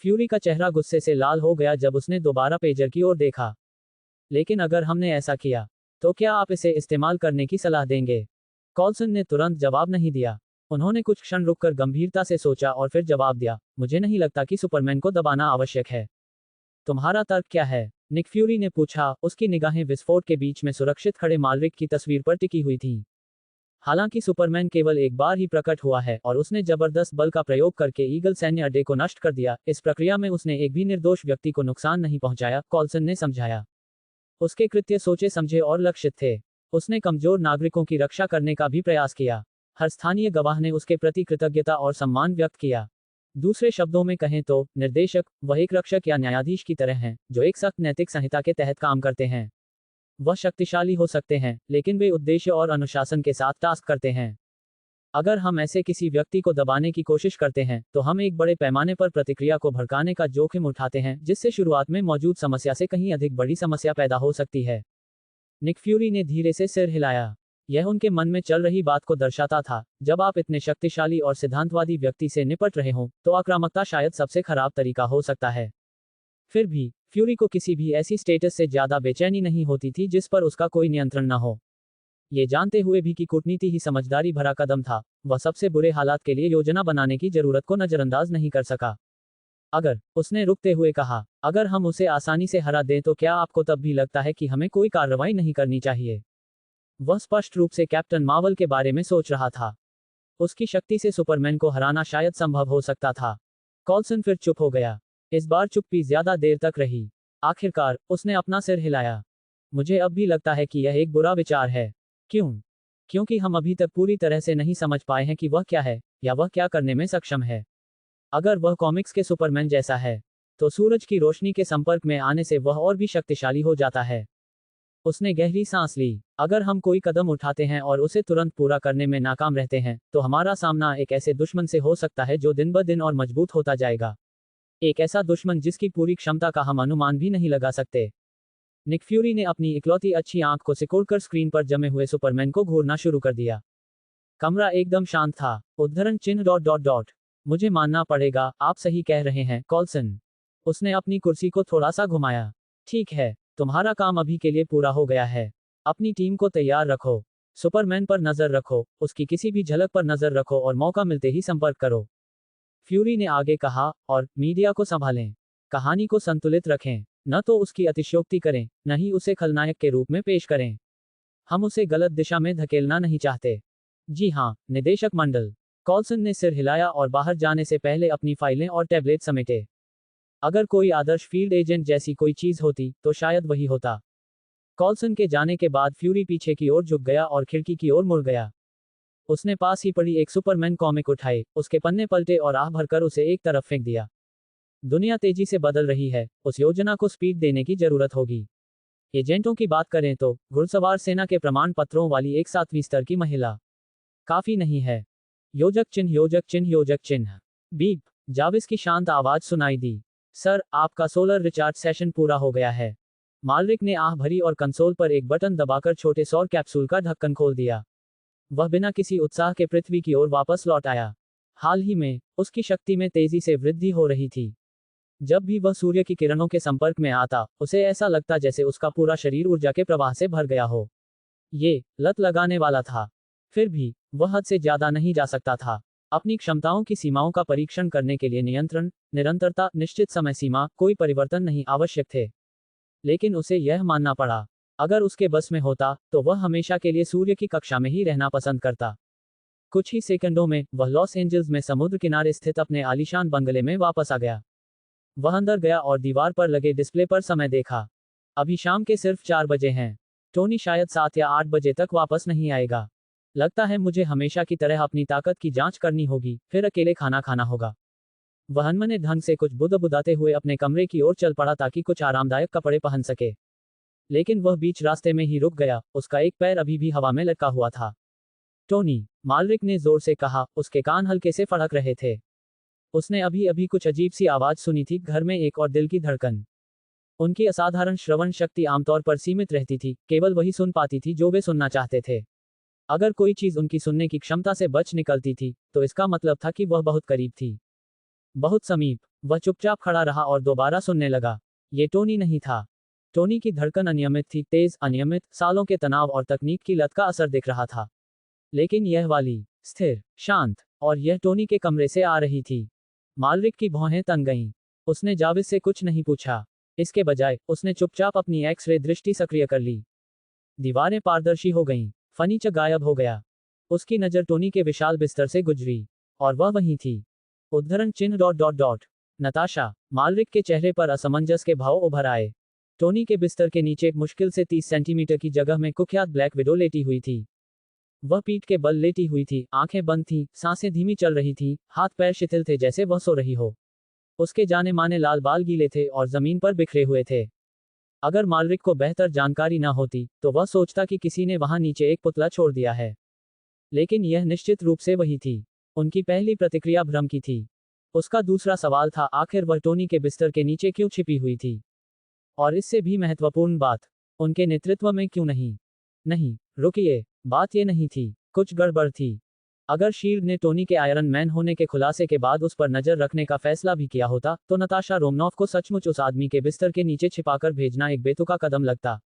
फ्यूरी का चेहरा गुस्से से लाल हो गया जब उसने दोबारा पेजर की ओर देखा। लेकिन अगर हमने ऐसा किया, तो क्या आप इसे इस्तेमाल करने की सलाह देंगे? कॉल्सन ने तुरंत जवाब नहीं दिया। उन्होंने कुछ क्षण रुककर गंभीरता से सोचा और फिर जवाब दिया, मुझे नहीं लगता कि सुपरमैन को दबाना आवश्यक है। तुम्हारा तर्क क्या है? निक फ्यूरी ने पूछा, उसकी निगाहें विस्फोट के बीच में सुरक्षित खड़े मालरिक की तस्वीर पर टिकी हुई थीं। हालांकि सुपरमैन केवल एक बार ही प्रकट हुआ है और उसने जबरदस्त बल का प्रयोग करके ईगल सैन्य अड्डे को नष्ट कर दिया। इस प्रक्रिया में उसने एक भी निर्दोष व्यक्ति को नुकसान नहीं पहुंचाया, कॉल्सन ने समझाया। उसके कृत्य सोचे समझे और लक्षित थे। उसने कमजोर नागरिकों की रक्षा करने का भी प्रयास किया। हर स्थानीय गवाह ने उसके प्रति कृतज्ञता और सम्मान व्यक्त किया। दूसरे शब्दों में कहें तो, निर्देशक, वह एक रक्षक या न्यायाधीश की तरह हैं, जो एक सख्त नैतिक संहिता के तहत काम करते हैं। वह शक्तिशाली हो सकते हैं, लेकिन वे उद्देश्य और अनुशासन के साथ टास्क करते हैं। अगर हम ऐसे किसी व्यक्ति को दबाने की कोशिश करते हैं, तो हम एक बड़े पैमाने पर प्रतिक्रिया को भड़काने का जोखिम उठाते हैं, जिससे शुरुआत में मौजूद समस्या से कहीं अधिक बड़ी समस्या पैदा हो सकती है। निक फ्यूरी ने धीरे से सिर हिलाया। यह उनके मन में चल रही बात को दर्शाता था। जब आप इतने शक्तिशाली और सिद्धांतवादी व्यक्ति से निपट रहे हों, तो आक्रामकता शायद सबसे खराब तरीका हो सकता है। फिर भी फ्यूरी को किसी भी ऐसी स्टेटस से ज्यादा बेचैनी नहीं होती थी जिस पर उसका कोई नियंत्रण न हो। ये जानते हुए भी कि कूटनीति ही समझदारी भरा कदम था, वह सबसे बुरे हालात के लिए योजना बनाने की जरूरत को नजरअंदाज नहीं कर सका। अगर, उसने रुकते हुए कहा, अगर हम उसे आसानी से हरा दें तो क्या आपको तब भी लगता है कि हमें कोई कार्रवाई नहीं करनी चाहिए? वह स्पष्ट रूप से कैप्टन मार्वल के बारे में सोच रहा था। उसकी शक्ति से सुपरमैन को हराना शायद संभव हो सकता था। कॉल्सन फिर चुप हो गया। इस बार चुप्पी ज्यादा देर तक रही। आखिरकार उसने अपना सिर हिलाया। मुझे अब भी लगता है कि यह एक बुरा विचार है। क्यों? क्योंकि हम अभी तक पूरी तरह से नहीं समझ पाए हैं कि वह क्या है, या वह क्या करने में सक्षम है। अगर वह कॉमिक्स के सुपरमैन जैसा है, तो सूरज की रोशनी के संपर्क में आने से वह और भी शक्तिशाली हो जाता है। उसने गहरी सांस ली। अगर हम कोई कदम उठाते हैं और उसे तुरंत पूरा करने में नाकाम रहते हैं, तो हमारा सामना एक ऐसे दुश्मन से हो सकता है जो दिन ब दिन और मजबूत होता जाएगा। एक ऐसा दुश्मन जिसकी पूरी क्षमता का हम अनुमान भी नहीं लगा सकते। निक फ्यूरी ने अपनी इकलौती अच्छी आंख को सिकोड़कर स्क्रीन पर जमे हुए सुपरमैन को घूरना शुरू कर दिया। कमरा एकदम शांत था। उद्धरण चिन्ह डॉट डॉट डॉट। मुझे मानना पड़ेगा, आप सही कह रहे हैं, कॉल्सन। उसने अपनी कुर्सी को थोड़ा सा घुमाया। ठीक है, तुम्हारा काम अभी के लिए पूरा हो गया है। अपनी टीम को तैयार रखो। सुपरमैन पर नजर रखो, उसकी किसी भी झलक पर नजर रखो और मौका मिलते ही संपर्क करो। फ्यूरी ने आगे कहा, और मीडिया को संभालें। कहानी को संतुलित रखें। न तो उसकी अतिशयोक्ति करें, न ही उसे खलनायक के रूप में पेश करें। हम उसे गलत दिशा में धकेलना नहीं चाहते। जी हाँ, निदेशक मंडल। कॉल्सन ने सिर हिलाया और बाहर जाने से पहले अपनी फाइलें और टैबलेट समेटे। अगर कोई आदर्श फील्ड एजेंट जैसी कोई चीज होती, तो शायद वही होता। कॉल्सन के जाने के बाद फ्यूरी पीछे की ओर झुक गया और खिड़की की ओर मुड़ गया। उसने पास ही पड़ी एक सुपरमैन कॉमिक उठाई, उसके पन्ने पलटे और आह भरकर उसे एक तरफ फेंक दिया। दुनिया तेजी से बदल रही है, उस योजना को स्पीड देने की जरूरत होगी। एजेंटों की बात करें तो घुड़सवार सेना के प्रमाण पत्रों वाली एक 7वीं स्तर की महिला काफी नहीं है। योजक चिन्ह योजक चिन्ह योजक चिन्ह। बीप। जाविस की शांत आवाज सुनाई दी। सर, आपका सोलर रिचार्ज सेशन पूरा हो गया है। मालरिक ने आह भरी और कंसोल पर एक बटन दबाकर छोटे सौर कैप्सूल का ढक्कन खोल दिया। वह बिना किसी उत्साह के पृथ्वी की ओर वापस लौट आया। हाल ही में उसकी शक्ति में तेजी से वृद्धि हो रही थी। जब भी वह सूर्य की किरणों के संपर्क में आता, उसे ऐसा लगता जैसे उसका पूरा शरीर ऊर्जा के प्रवाह से भर गया हो। ये लत लगाने वाला था। फिर भी वह हद से ज्यादा नहीं जा सकता था। अपनी क्षमताओं की सीमाओं का परीक्षण करने के लिए नियंत्रण, निरंतरता, निश्चित समय सीमा, कोई परिवर्तन नहीं आवश्यक थे। लेकिन उसे यह मानना पड़ा, अगर उसके बस में होता, तो वह हमेशा के लिए सूर्य की कक्षा में ही रहना पसंद करता। कुछ ही सेकंडों में वह लॉस एंजल्स में समुद्र किनारे स्थित अपने आलीशान बंगले में वापस आ गया। वह अंदर गया और दीवार पर लगे डिस्प्ले पर समय देखा। अभी शाम के सिर्फ 4 बजे हैं। टोनी शायद 7 या 8 बजे तक वापस नहीं आएगा। लगता है मुझे हमेशा की तरह अपनी ताकत की जांच करनी होगी, फिर अकेले खाना खाना होगा। वह अनमने ढंग से कुछ बुदबुदाते हुए अपने कमरे की ओर चल पड़ा ताकि कुछ आरामदायक कपड़े पहन सके। लेकिन वह बीच रास्ते में ही रुक गया, उसका एक पैर अभी भी हवा में लटका हुआ था। टोनी, मालरिक ने जोर से कहा, उसके कान हल्के से फड़क रहे थे। उसने अभी अभी कुछ अजीब सी आवाज सुनी थी, घर में एक और दिल की धड़कन। उनकी असाधारण श्रवण शक्ति आमतौर पर सीमित रहती थी, केवल वही सुन पाती थी जो वे सुनना चाहते थे। अगर कोई चीज उनकी सुनने की क्षमता से बच निकलती थी, तो इसका मतलब था कि वह बहुत करीब थी, बहुत समीप। वह चुपचाप खड़ा रहा और दोबारा सुनने लगा। ये टोनी नहीं था। टोनी की धड़कन अनियमित थी, तेज, अनियमित, सालों के तनाव और तकनीक की लत का असर दिख रहा था। लेकिन यह वाली, स्थिर, शांत, और यह टोनी के कमरे से आ रही थी। मालरिक की भौहें तन गईं। उसने जाविस से कुछ नहीं पूछा। इसके बजाय उसने चुपचाप अपनी एक्स-रे दृष्टि सक्रिय कर ली। दीवारें पारदर्शी हो गईं। फर्नीचर गायब हो गया। उसकी नजर टोनी के विशाल बिस्तर से गुजरी, और वह वहीं थी। उद्धरण चिन्ह डॉट डॉट डॉट। नताशा। मालरिक के चेहरे पर असमंजस के भाव उभर आए। टोनी के बिस्तर के नीचे मुश्किल से 30 सेंटीमीटर की जगह में कुख्यात ब्लैक विडो लेटी हुई थी। वह पीठ के बल लेटी हुई थी, आंखें बंद थीं, सांसें धीमी चल रही थीं, हाथ पैर शिथिल थे जैसे वह सो रही हो। उसके जाने माने लाल बाल गीले थे और जमीन पर बिखरे हुए थे। अगर मालरिक को बेहतर जानकारी न होती, तो वह सोचता कि किसी ने वहां नीचे एक पुतला छोड़ दिया है। लेकिन यह निश्चित रूप से वही थी। उनकी पहली प्रतिक्रिया भ्रम की थी। उसका दूसरा सवाल था, आखिर वह टोनी के बिस्तर के नीचे क्यों छिपी हुई थी? और इससे भी महत्वपूर्ण बात, उनके नेतृत्व में क्यों नहीं? नहीं, रुकिए, बात ये नहीं थी, कुछ गड़बड़ थी। अगर शील्ड ने टोनी के आयरन मैन होने के खुलासे के बाद उस पर नजर रखने का फैसला भी किया होता, तो नताशा रोमनॉफ को सचमुच उस आदमी के बिस्तर के नीचे छिपाकर भेजना एक बेतुका कदम लगता।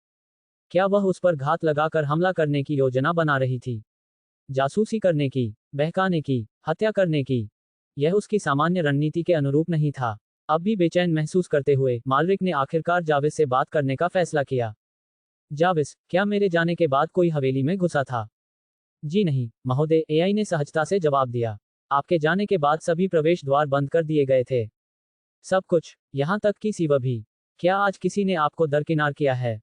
क्या वह उस पर घात लगाकर हमला करने की योजना बना रही थी? जासूसी करने की, बहकाने की, हत्या करने की? यह उसकी सामान्य रणनीति के अनुरूप नहीं था। अब भी बेचैन महसूस करते हुए, मालरिक ने आखिरकार जाविस से बात करने का फैसला किया। जाविस, क्या मेरे जाने के बाद कोई हवेली में घुसा था? जी नहीं, महोदय, एआई ने सहजता से जवाब दिया। आपके जाने के बाद सभी प्रवेश द्वार बंद कर दिए गए थे। सब कुछ, यहां तक कि सीवर भी। क्या आज किसी ने आपको दरकिनार किया है?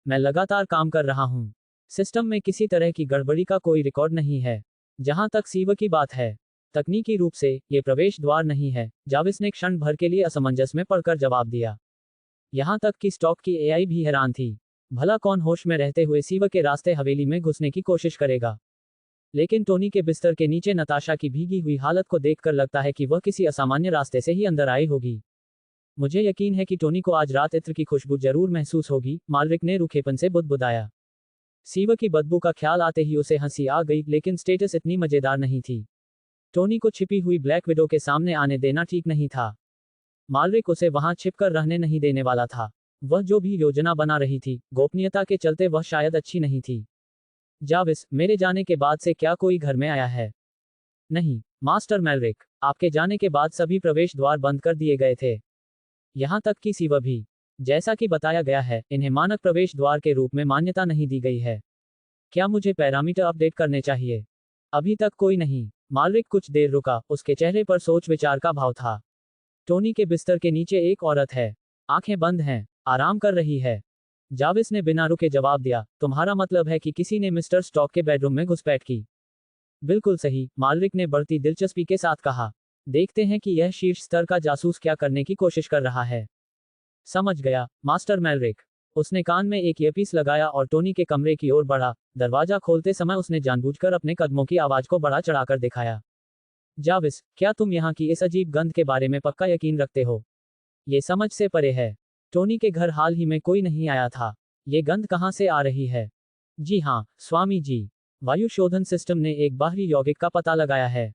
मैं लगातार काम कर रहा हूं। सिस्टम में किसी तरह की गड़बड़ी का कोई रिकॉर्ड नहीं है। जहां तक सीवर की बात है, तकनीकी रूप से ये प्रवेश द्वार नहीं है, जाविस ने क्षण भर के लिए असमंजस में पड़कर जवाब दिया। यहां तक कि स्टॉक की एआई भी हैरान थी। भला कौन होश में रहते हुए सीवा के रास्ते हवेली में घुसने की कोशिश करेगा। लेकिन टोनी के बिस्तर के नीचे नताशा की भीगी हुई हालत को देखकर लगता है कि वह किसी असामान्य रास्ते से ही अंदर आई होगी। मुझे यकीन है कि टोनी को आज रात इत्र की खुशबू जरूर महसूस होगी, मालरिक ने रूखेपन से बुदबुदाया। सीवा की बदबू का ख्याल आते ही उसे हंसी आ गई, लेकिन स्टेटस इतनी मजेदार नहीं थी। टोनी को छिपी हुई ब्लैक विडो के सामने आने देना ठीक नहीं था। मालरिक उसे वहां छिपकर रहने नहीं देने वाला था। वह जो भी योजना बना रही थी, गोपनीयता के चलते वह शायद अच्छी नहीं थी। जाविस, मेरे जाने के बाद से क्या कोई घर में आया है? नहीं, मास्टर मैलरिक, आपके जाने के बाद सभी प्रवेश द्वार बंद कर दिए गए थे। यहां तक कि सीवा भी। जैसा कि बताया गया है, इन्हें मानक प्रवेश द्वार के रूप में मान्यता नहीं दी गई है। क्या मुझे पैरामीटर अपडेट करने चाहिए? अभी तक कोई नहीं। मालरिक कुछ देर रुका, उसके चेहरे पर सोच विचार का भाव था। टोनी के बिस्तर के नीचे एक औरत है। आंखें बंद हैं, आराम कर रही है। जाविस ने बिना रुके जवाब दिया, तुम्हारा मतलब है कि किसी ने मिस्टर स्टॉक के बेडरूम में घुसपैठ की? बिल्कुल सही, मालरिक ने बढ़ती दिलचस्पी के साथ कहा। देखते हैं कि यह शीर्ष स्तर का जासूस क्या करने की कोशिश कर रहा है। समझ गया, मास्टर मैलरिक। उसने कान में एक ईयरपीस लगाया और टोनी के कमरे की ओर बढ़ा। दरवाजा खोलते समय उसने जानबूझकर अपने कदमों की आवाज को बढ़ा चढ़ाकर दिखाया। जाविस, क्या तुम यहाँ की इस अजीब गंध के बारे में पक्का यकीन रखते हो? ये समझ से परे है। टोनी के घर हाल ही में कोई नहीं आया था। ये गंध कहाँ से आ रही है? जी हाँ, स्वामी जी। वायु शोधन सिस्टम ने एक बाहरी यौगिक का पता लगाया है।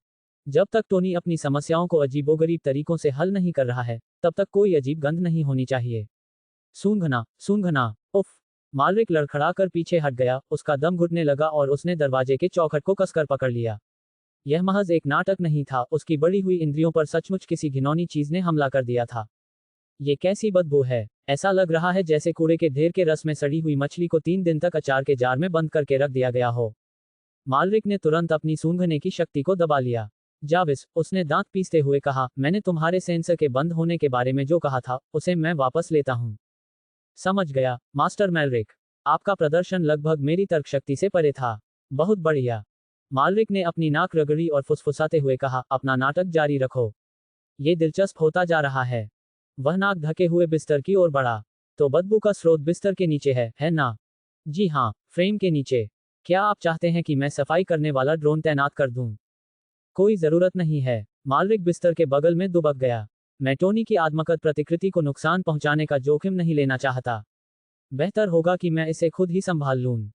जब तक टोनी अपनी समस्याओं को अजीबोगरीब तरीकों से हल नहीं कर रहा है, तब तक कोई अजीब गंध नहीं होनी चाहिए। सूंघना, सूंघना, उफ। मालरिक लड़खड़ाकर पीछे हट गया, उसका दम घुटने लगा और उसने दरवाजे के चौखट को कसकर पकड़ लिया। यह महज एक नाटक नहीं था, उसकी बढ़ी हुई इंद्रियों पर सचमुच किसी घिनौनी चीज ने हमला कर दिया था। ये कैसी बदबू है? ऐसा लग रहा है जैसे कूड़े के ढेर के रस में सड़ी हुई मछली को 3 दिन तक अचार के जार में बंद करके रख दिया गया हो। मालरिक ने तुरंत अपनी सूंघने की शक्ति को दबा लिया। जाविस, उसने दांत पीसते हुए कहा, मैंने तुम्हारे सेंसर के बंद होने के बारे में जो कहा था, उसे मैं वापस लेता हूं। समझ गया, मास्टर मैलरिक। आपका प्रदर्शन लगभग मेरी तर्क शक्ति से परे था। बहुत बढ़िया। मालरिक ने अपनी नाक रगड़ी और फुसफुसाते हुए कहा, अपना नाटक जारी रखो। ये दिलचस्प होता जा रहा है। वह नाक ढके हुए बिस्तर की ओर बढ़ा। तो बदबू का स्रोत बिस्तर के नीचे है ना? जी हाँ, फ्रेम के नीचे। क्या आप चाहते हैं कि मैं सफाई करने वाला ड्रोन तैनात कर दूं? कोई जरूरत नहीं है। मालरिक बिस्तर के बगल में दुबक गया। मैं टोनी की आत्मकथ प्रतिकृति को नुकसान पहुंचाने का जोखिम नहीं लेना चाहता। बेहतर होगा कि मैं इसे खुद ही संभाल लूं।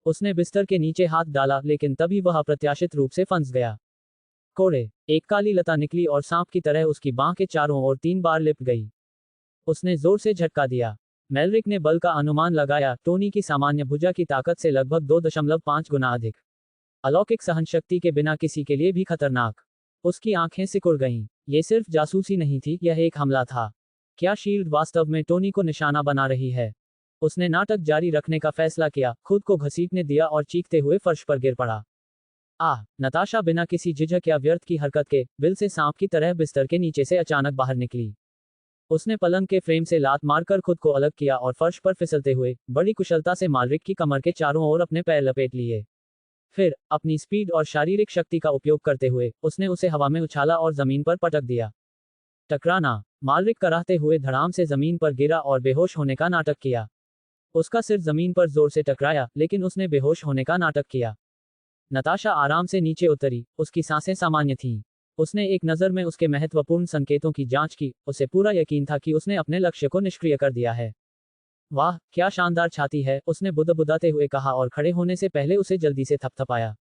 उसने बिस्तर के नीचे हाथ डाला, लेकिन तभी वह अप्रत्याशित रूप से फंस गया। कोड़े, एक काली लता निकली और सांप की तरह उसकी बांह के चारों ओर 3 बार लिपट गई। उसने जोर से झटका दिया। मैलरिक ने बल का अनुमान लगाया, टोनी की सामान्य भुजा की ताकत से लगभग 2.5 गुना अधिक। अलौकिक सहनशक्ति के बिना किसी के लिए भी खतरनाक। उसकी आंखें सिकुड़ गईं। ये सिर्फ जासूसी नहीं थी, यह एक हमला था। क्या शील्ड वास्तव में टोनी को निशाना बना रही है? उसने नाटक जारी रखने का फैसला किया, खुद को घसीटने दिया और चीखते हुए फर्श पर गिर पड़ा। नताशा बिना किसी झिझक या व्यर्थ की हरकत के, बिल से सांप की तरह बिस्तर के नीचे से अचानक बाहर निकली। उसने पलंग के फ्रेम से लात मारकर खुद को अलग किया और फर्श पर फिसलते हुए, बड़ी कुशलता से मालरिक की कमर के चारों ओर अपने पैर लपेट लिए। फिर, अपनी स्पीड और शारीरिक शक्ति का उपयोग करते हुए, उसने उसे हवा में उछाला और जमीन पर पटक दिया। टकराना। मालरिक कराहते हुए धड़ाम से जमीन पर गिरा और बेहोश होने का नाटक किया। उसका सिर जमीन पर जोर से टकराया, लेकिन उसने बेहोश होने का नाटक किया। नताशा आराम से नीचे उतरी, उसकी सांसें सामान्य थीं। उसने एक नज़र में उसके महत्वपूर्ण संकेतों की जांच की, उसे पूरा यकीन था कि उसने अपने लक्ष्य को निष्क्रिय कर दिया है। वाह, क्या शानदार छाती है, उसने बुदबुदाते हुए कहा और खड़े होने से पहले उसे जल्दी से थपथपाया।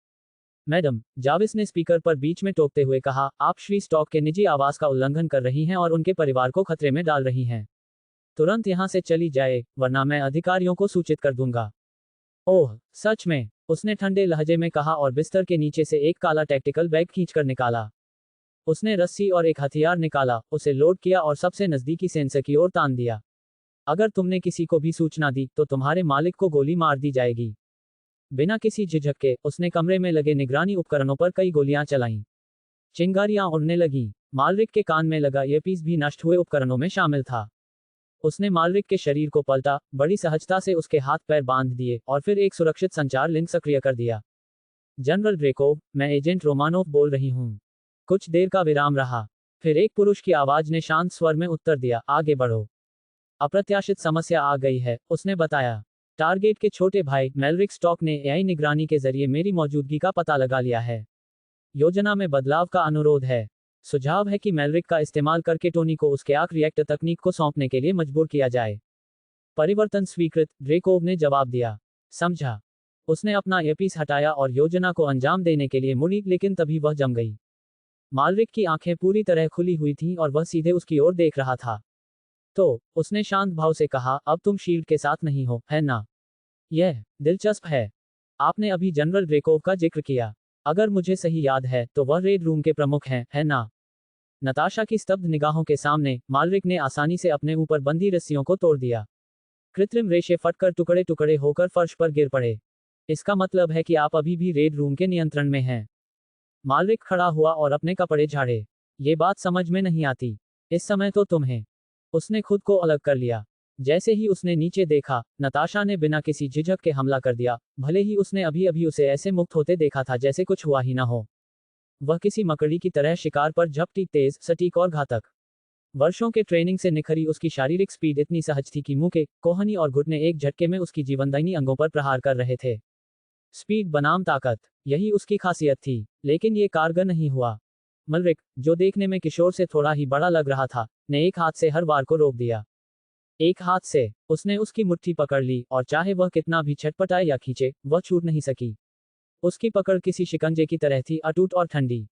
मैडम, जाविस ने स्पीकर पर बीच में टोकते हुए कहा, आप श्री स्टॉक के निजी आवास का उल्लंघन कर रही हैं और उनके परिवार को खतरे में डाल रही हैं। तुरंत यहाँ से चली जाए, वरना मैं अधिकारियों को सूचित कर दूंगा। ओह, सच में? उसने ठंडे लहजे में कहा और बिस्तर के नीचे से एक काला टैक्टिकल बैग खींचकर निकाला। उसने रस्सी और एक हथियार निकाला, उसे लोड किया और सबसे नजदीकी सेंसर की ओर तान दिया। अगर तुमने किसी को भी सूचना दी, तो तुम्हारे मालिक को गोली मार दी जाएगी। बिना किसी झिझक के, उसने कमरे में लगे निगरानी उपकरणों पर कई गोलियां चलाईं। चिंगारियां उड़ने लगीं। मालरिक के कान में लगा ईयरपीस भी नष्ट हुए उपकरणों में शामिल था। उसने मालरिक के शरीर को पलटा, बड़ी सहजता से उसके हाथ पैर बांध दिए और फिर एक सुरक्षित संचार लिंक सक्रिय कर दिया। जनरल ड्रेकोव, मैं एजेंट रोमानोव बोल रही हूँ। कुछ देर का विराम रहा। फिर एक पुरुष की आवाज ने शांत स्वर में उत्तर दिया, आगे बढ़ो। अप्रत्याशित समस्या आ गई है, उसने बताया। टारगेट के छोटे भाई मेलरिक स्टॉक ने एआई निगरानी के जरिए मेरी मौजूदगी का पता लगा लिया है। योजना में बदलाव का अनुरोध है। सुझाव है कि मेलरिक का इस्तेमाल करके टोनी को उसके आर्क रिएक्टर तकनीक को सौंपने के लिए मजबूर किया जाए। परिवर्तन स्वीकृत, ड्रेकोव ने जवाब दिया। समझा। उसने अपना ईयरपीस हटाया और योजना को अंजाम देने के लिए मुड़ी, लेकिन तभी वह जम गई। मालरिक की आंखें पूरी तरह खुली हुई थीं और वह सीधे उसकी ओर देख रहा था। तो उसने शांत भाव से कहा, अब तुम शील्ड के साथ नहीं हो, है ना? यह दिलचस्प है। आपने अभी जनरल ड्रेकोव का जिक्र किया। अगर मुझे सही याद है तो वह रेड रूम के प्रमुख हैं, है ना? नताशा की स्तब्ध निगाहों के सामने मालरिक ने आसानी से अपने ऊपर बंधी रस्सियों को तोड़ दिया। कृत्रिम रेशे फटकर टुकड़े टुकड़े होकर फर्श पर गिर पड़े। इसका मतलब है कि आप अभी भी रेड रूम के नियंत्रण में हैं। मालरिक खड़ा हुआ और अपने कपड़े झाड़े। ये बात समझ में नहीं आती। इस समय तो तुम्हें। उसने खुद को अलग कर लिया। जैसे ही उसने नीचे देखा, नताशा ने बिना किसी झिझक के हमला कर दिया, भले ही उसने अभी अभी उसे ऐसे मुक्त होते देखा था जैसे कुछ हुआ ही ना हो। वह किसी मकड़ी की तरह शिकार पर झपटी, तेज, सटीक और घातक। वर्षों के ट्रेनिंग से निखरी उसकी शारीरिक स्पीड इतनी सहज थी कि मुंह के कोहनी और घुटने एक झटके में उसकी जीवनदायिनी अंगों पर प्रहार कर रहे थे। स्पीड बनाम ताकत, यही उसकी खासियत थी। लेकिन ये कारगर नहीं हुआ। मलरिक, जो देखने में किशोर से थोड़ा ही बड़ा लग रहा था, ने एक हाथ से हर वार को रोक दिया। एक हाथ से उसने उसकी मुट्ठी पकड़ ली और चाहे वह कितना भी छटपटाए या खींचे, वह छूट नहीं सकी। उसकी पकड़ किसी शिकंजे की तरह थी, अटूट और ठंडी।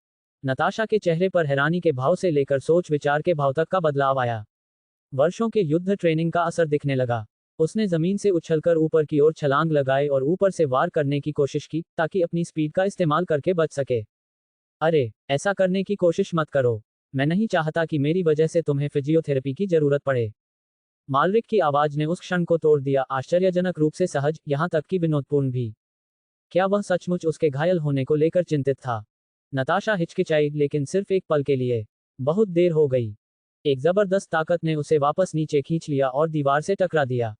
नताशा के चेहरे पर हैरानी के भाव से लेकर सोच विचार के भाव तक का बदलाव आया। वर्षों के युद्ध ट्रेनिंग का असर दिखने लगा। उसने जमीन से उछलकर ऊपर की ओर छलांग लगाई और ऊपर से वार करने की कोशिश की, ताकि अपनी स्पीड का इस्तेमाल करके बच सके। अरे, ऐसा करने की कोशिश मत करो। मैं नहीं चाहता कि मेरी वजह से तुम्हें फिजियोथेरेपी की जरूरत पड़े। मालरिक की आवाज ने उस क्षण को तोड़ दिया, आश्चर्यजनक रूप से सहज, यहां तक कि विनोदपूर्ण भी। क्या वह सचमुच उसके घायल होने को लेकर चिंतित था? नताशा हिचकिचाई, लेकिन सिर्फ एक पल के लिए। बहुत देर हो गई। एक जबरदस्त ताकत ने उसे वापस नीचे खींच लिया और दीवार से टकरा दिया।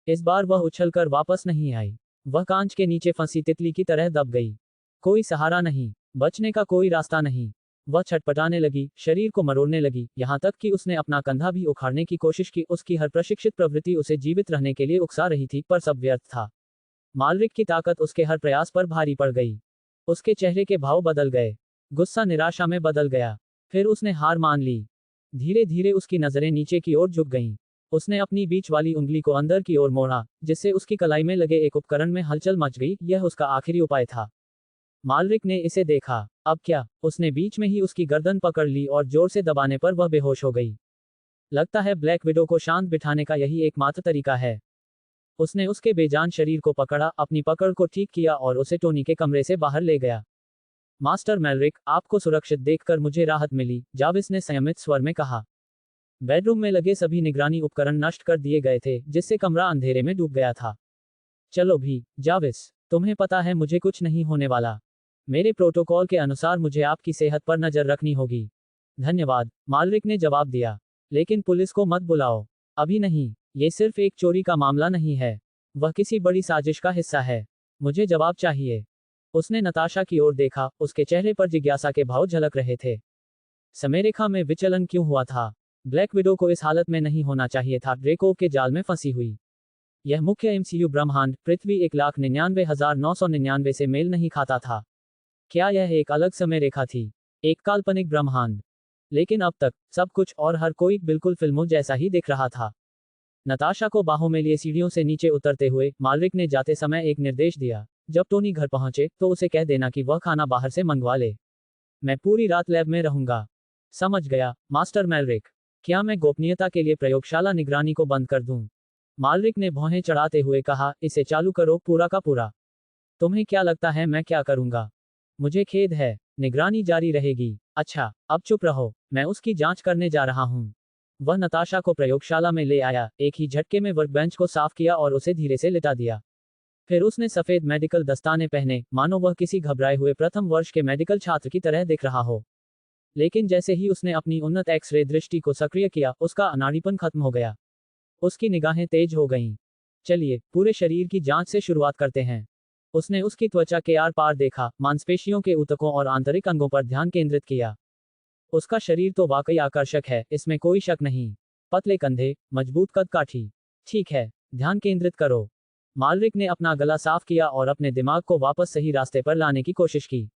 इस बार वह उछलकर वापस नहीं आई। वह कांच के नीचे फंसी तितली की तरह दब गई। कोई सहारा नहीं, बचने का कोई रास्ता नहीं। वह छटपटाने लगी, शरीर को मरोड़ने लगी, यहां तक कि उसने अपना कंधा भी उखाड़ने की कोशिश की। उसकी हर प्रशिक्षित प्रवृत्ति उसे जीवित रहने के लिए उकसा रही थी, पर सब व्यर्थ था। मालरिक की ताकत उसके हर प्रयास पर भारी पड़ गई। उसके चेहरे के भाव बदल गए। गुस्सा निराशा में बदल गया। फिर उसने हार मान ली। धीरे धीरे उसकी नजरें नीचे की ओर झुक गईं। उसने अपनी बीच वाली उंगली को अंदर की ओर मोड़ा, जिससे उसकी कलाई में लगे एक उपकरण में हलचल मच गई। यह उसका आखिरी उपाय था। मालरिक ने इसे देखा। अब क्या? उसने बीच में ही उसकी गर्दन पकड़ ली और जोर से दबाने पर वह बेहोश हो गई। लगता है ब्लैक विडो को शांत बिठाने का यही एकमात्र तरीका है। उसने उसके बेजान शरीर को पकड़ा, अपनी पकड़ को ठीक किया और उसे टोनी के कमरे से बाहर ले गया। मास्टर मेलरिक, आपको सुरक्षित देखकर मुझे राहत मिली, जाविस ने संयमित स्वर में कहा। बेडरूम में लगे सभी निगरानी उपकरण नष्ट कर दिए गए थे, जिससे कमरा अंधेरे में डूब गया था। चलो भी, जाविस, तुम्हें पता है मुझे कुछ नहीं होने वाला। मेरे प्रोटोकॉल के अनुसार मुझे आपकी सेहत पर नजर रखनी होगी। धन्यवाद, मालरिक ने जवाब दिया। लेकिन पुलिस को मत बुलाओ। अभी नहीं। ये सिर्फ एक चोरी का मामला नहीं है। वह किसी बड़ी साजिश का हिस्सा है। मुझे जवाब चाहिए। उसने नताशा की ओर देखा, उसके चेहरे पर जिज्ञासा के भाव झलक रहे थे। समयरेखा में विचलन क्यों हुआ था? ब्लैक विडो को इस हालत में नहीं होना चाहिए था, ड्रेकोव के जाल में फंसी हुई। यह मुख्य एमसीयू ब्रह्मांड पृथ्वी 1,99,999 से मेल नहीं खाता था। क्या यह एक अलग समय रेखा थी? एक काल्पनिक ब्रह्मांड? लेकिन अब तक सब कुछ और हर कोई बिल्कुल फिल्मों जैसा ही दिख रहा था। नताशा को बाहों में लिए सीढ़ियों से नीचे उतरते हुए मालरिक ने जाते समय एक निर्देश दिया। जब टोनी घर पहुंचे तो उसे कह देना कि वह खाना बाहर से मंगवा ले। मैं पूरी रात लैब में रहूंगा। समझ गया, मास्टर मेलरिक। क्या मैं गोपनीयता के लिए प्रयोगशाला निगरानी को बंद कर दूं? मालरिक ने भौहें चढ़ाते हुए कहा, इसे चालू करो, पूरा का पूरा। तुम्हें क्या लगता है मैं क्या करूंगा? मुझे खेद है। निगरानी जारी रहेगी। अच्छा, अब चुप रहो, मैं उसकी जांच करने जा रहा हूं। वह नताशा को प्रयोगशाला में ले आया, एक ही झटके में वर्कबेंच को साफ किया और उसे धीरे से लिटा दिया। फिर उसने सफेद मेडिकल दस्ताने पहने, मानो वह किसी घबराए हुए प्रथम वर्ष के मेडिकल छात्र की तरह दिख रहा हो। लेकिन जैसे ही उसने अपनी उन्नत एक्स-रे दृष्टि को सक्रिय किया, उसका अनाड़ीपन खत्म हो गया। उसकी निगाहें तेज हो गईं। चलिए, पूरे शरीर की जांच से शुरुआत करते हैं। उसने उसकी त्वचा के आर पार देखा, मांसपेशियों के ऊतकों और आंतरिक अंगों पर ध्यान केंद्रित किया। उसका शरीर तो वाकई आकर्षक है, इसमें कोई शक नहीं। पतले कंधे, मजबूत कदकाठी। ठीक है, ध्यान केंद्रित करो। मालरिक ने अपना गला साफ किया और अपने दिमाग को वापस सही रास्ते पर लाने की कोशिश की।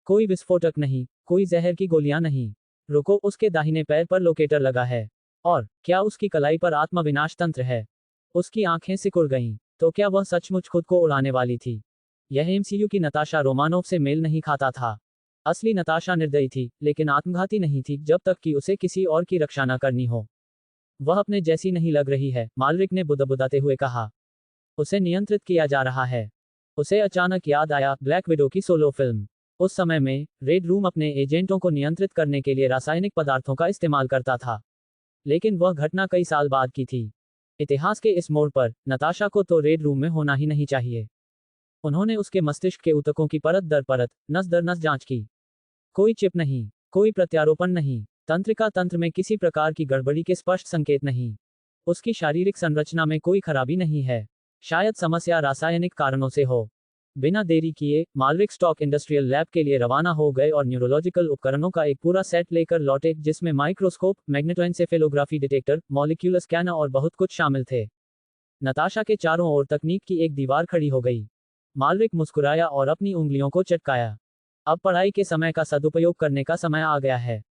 कोई विस्फोटक नहीं, कोई जहर की गोलियां नहीं। रुको, उसके दाहिने पैर पर लोकेटर लगा है। और क्या उसकी कलाई पर आत्मविनाश तंत्र है? उसकी आंखें सिकुड़ गईं। तो क्या वह सचमुच खुद को उड़ाने वाली थी? यह एमसीयू की नताशा रोमानोव से मेल नहीं खाता था। असली नताशा निर्दयी थी, लेकिन आत्मघाती नहीं थी जब तक कि उसे किसी और की रक्षा न करनी हो। वह अपने जैसी नहीं लग रही है, मालरिक ने बुदबुदाते हुए कहा। उसे नियंत्रित किया जा रहा है। उसे अचानक याद आया ब्लैक विडो की सोलो फिल्म। उस समय में रेड रूम अपने एजेंटों को नियंत्रित करने के लिए रासायनिक पदार्थों का इस्तेमाल करता था। लेकिन वह घटना कई साल बाद की थी। इतिहास के इस मोड़ पर नताशा को तो रेड रूम में होना ही नहीं चाहिए। उन्होंने उसके मस्तिष्क के ऊतकों की परत दर परत, नस दर नस जांच की। कोई चिप नहीं, कोई प्रत्यारोपण नहीं, तंत्रिका तंत्र में किसी प्रकार की गड़बड़ी के स्पष्ट संकेत नहीं। उसकी शारीरिक संरचना में कोई खराबी नहीं है। शायद समस्या रासायनिक कारणों से हो। बिना देरी किए मालरिक स्टॉक इंडस्ट्रियल लैब के लिए रवाना हो गए और न्यूरोलॉजिकल उपकरणों का एक पूरा सेट लेकर लौटे, जिसमें माइक्रोस्कोप, मैग्नेटोएन्सेफेलोग्राफी डिटेक्टर, मॉलिक्यूलर स्कैनर और बहुत कुछ शामिल थे। नताशा के चारों ओर तकनीक की एक दीवार खड़ी हो गई। मालरिक मुस्कुराया और अपनी उंगलियों को चटकाया। अब पढ़ाई के समय का सदुपयोग करने का समय आ गया है।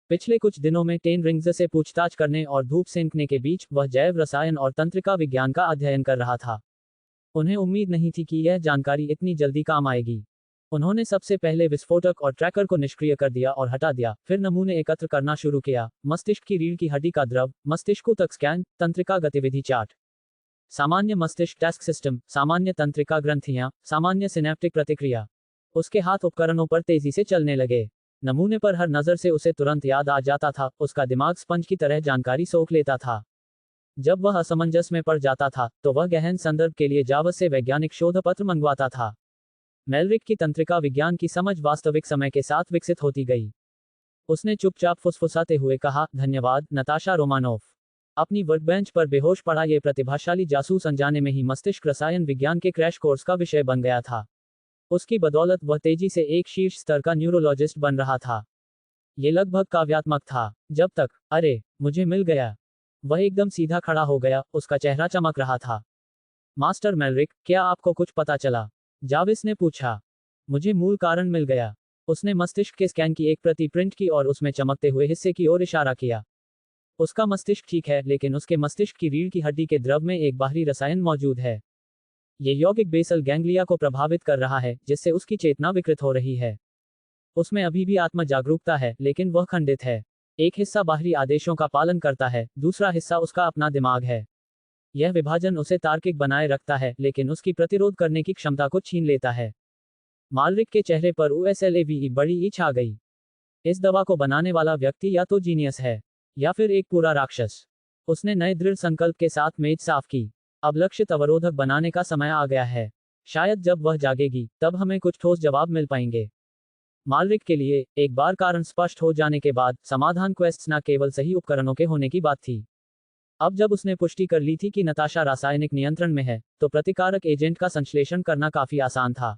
पिछले कुछ दिनों में टेन रिंग्स से पूछताछ करने और धूप सेंकने के बीच वह जैव रसायन और तंत्रिका विज्ञान का अध्ययन कर रहा था। उन्हें उम्मीद नहीं थी कि यह जानकारी इतनी जल्दी काम आएगी। उन्होंने सबसे पहले विस्फोटक और ट्रैकर को निष्क्रिय कर दिया और हटा दिया, फिर नमूने एकत्र करना शुरू किया। मस्तिष्क की रीढ़ की हड्डी का द्रव, मस्तिष्कों तक स्कैन, तंत्रिका गतिविधि चार्ट, सामान्य मस्तिष्क टास्क सिस्टम, सामान्य तंत्रिका ग्रंथियां, सामान्य सिनेप्टिक प्रतिक्रिया। उसके हाथ उपकरणों पर तेजी से चलने लगे। नमूने पर हर नजर से उसे तुरंत याद आ जाता था। उसका दिमाग स्पंज की तरह जानकारी सोख लेता था। जब वह असमंजस में पड़ जाता था, तो वह गहन संदर्भ के लिए जावस से वैज्ञानिक शोध पत्र मंगवाता था। मेलरिक की तंत्रिका विज्ञान की समझ वास्तविक समय के साथ विकसित होती गई। उसने चुपचाप फुसफुसाते हुए कहा, धन्यवाद, नताशा रोमानोव। अपनी वर्कबेंच पर बेहोश पड़ा ये प्रतिभाशाली जासूस अनजाने में ही मस्तिष्क रसायन विज्ञान के क्रैश कोर्स का विषय बन गया था। उसकी बदौलत वह तेजी से एक शीर्ष स्तर का न्यूरोलॉजिस्ट बन रहा था। ये लगभग काव्यात्मक था। जब तक, अरे, मुझे मिल गया। वह एकदम सीधा खड़ा हो गया, उसका चेहरा चमक रहा था। मास्टर मेलरिक, क्या आपको कुछ पता चला? जाविस ने पूछा। मुझे मूल कारण मिल गया। उसने मस्तिष्क के स्कैन की एक प्रति प्रिंट की और उसमें चमकते हुए हिस्से की ओर इशारा किया। उसका मस्तिष्क ठीक है, लेकिन उसके मस्तिष्क की रीढ़ की हड्डी के द्रव में एक बाहरी रसायन मौजूद है। ये यौगिक बेसल गैंग्लिया को प्रभावित कर रहा है, जिससे उसकी चेतना विकृत हो रही है। उसमें अभी भी आत्म जागरूकता है, लेकिन वह खंडित है। एक हिस्सा बाहरी आदेशों का पालन करता है, दूसरा हिस्सा उसका अपना दिमाग है। यह विभाजन उसे तार्किक बनाए रखता है, लेकिन उसकी प्रतिरोध करने की क्षमता को छीन लेता है। मालरिक के चेहरे पर USLAVE बड़ी ई छा गई। इस दवा को बनाने वाला व्यक्ति या तो जीनियस है, या फिर एक पूरा राक्षस। उसने नए दृढ़ संकल्प के साथ मेज साफ की। अब लक्षित अवरोधक बनाने का समय आ गया है। शायद जब वह जागेगी, तब हमें कुछ ठोस जवाब मिल पाएंगे। मालरिक के लिए, एक बार कारण स्पष्ट हो जाने के बाद, समाधान क्वेस्ट्स न केवल सही उपकरणों के होने की बात थी। अब जब उसने पुष्टि कर ली थी कि नताशा रासायनिक नियंत्रण में है, तो प्रतिकारक एजेंट का संश्लेषण करना काफी आसान था।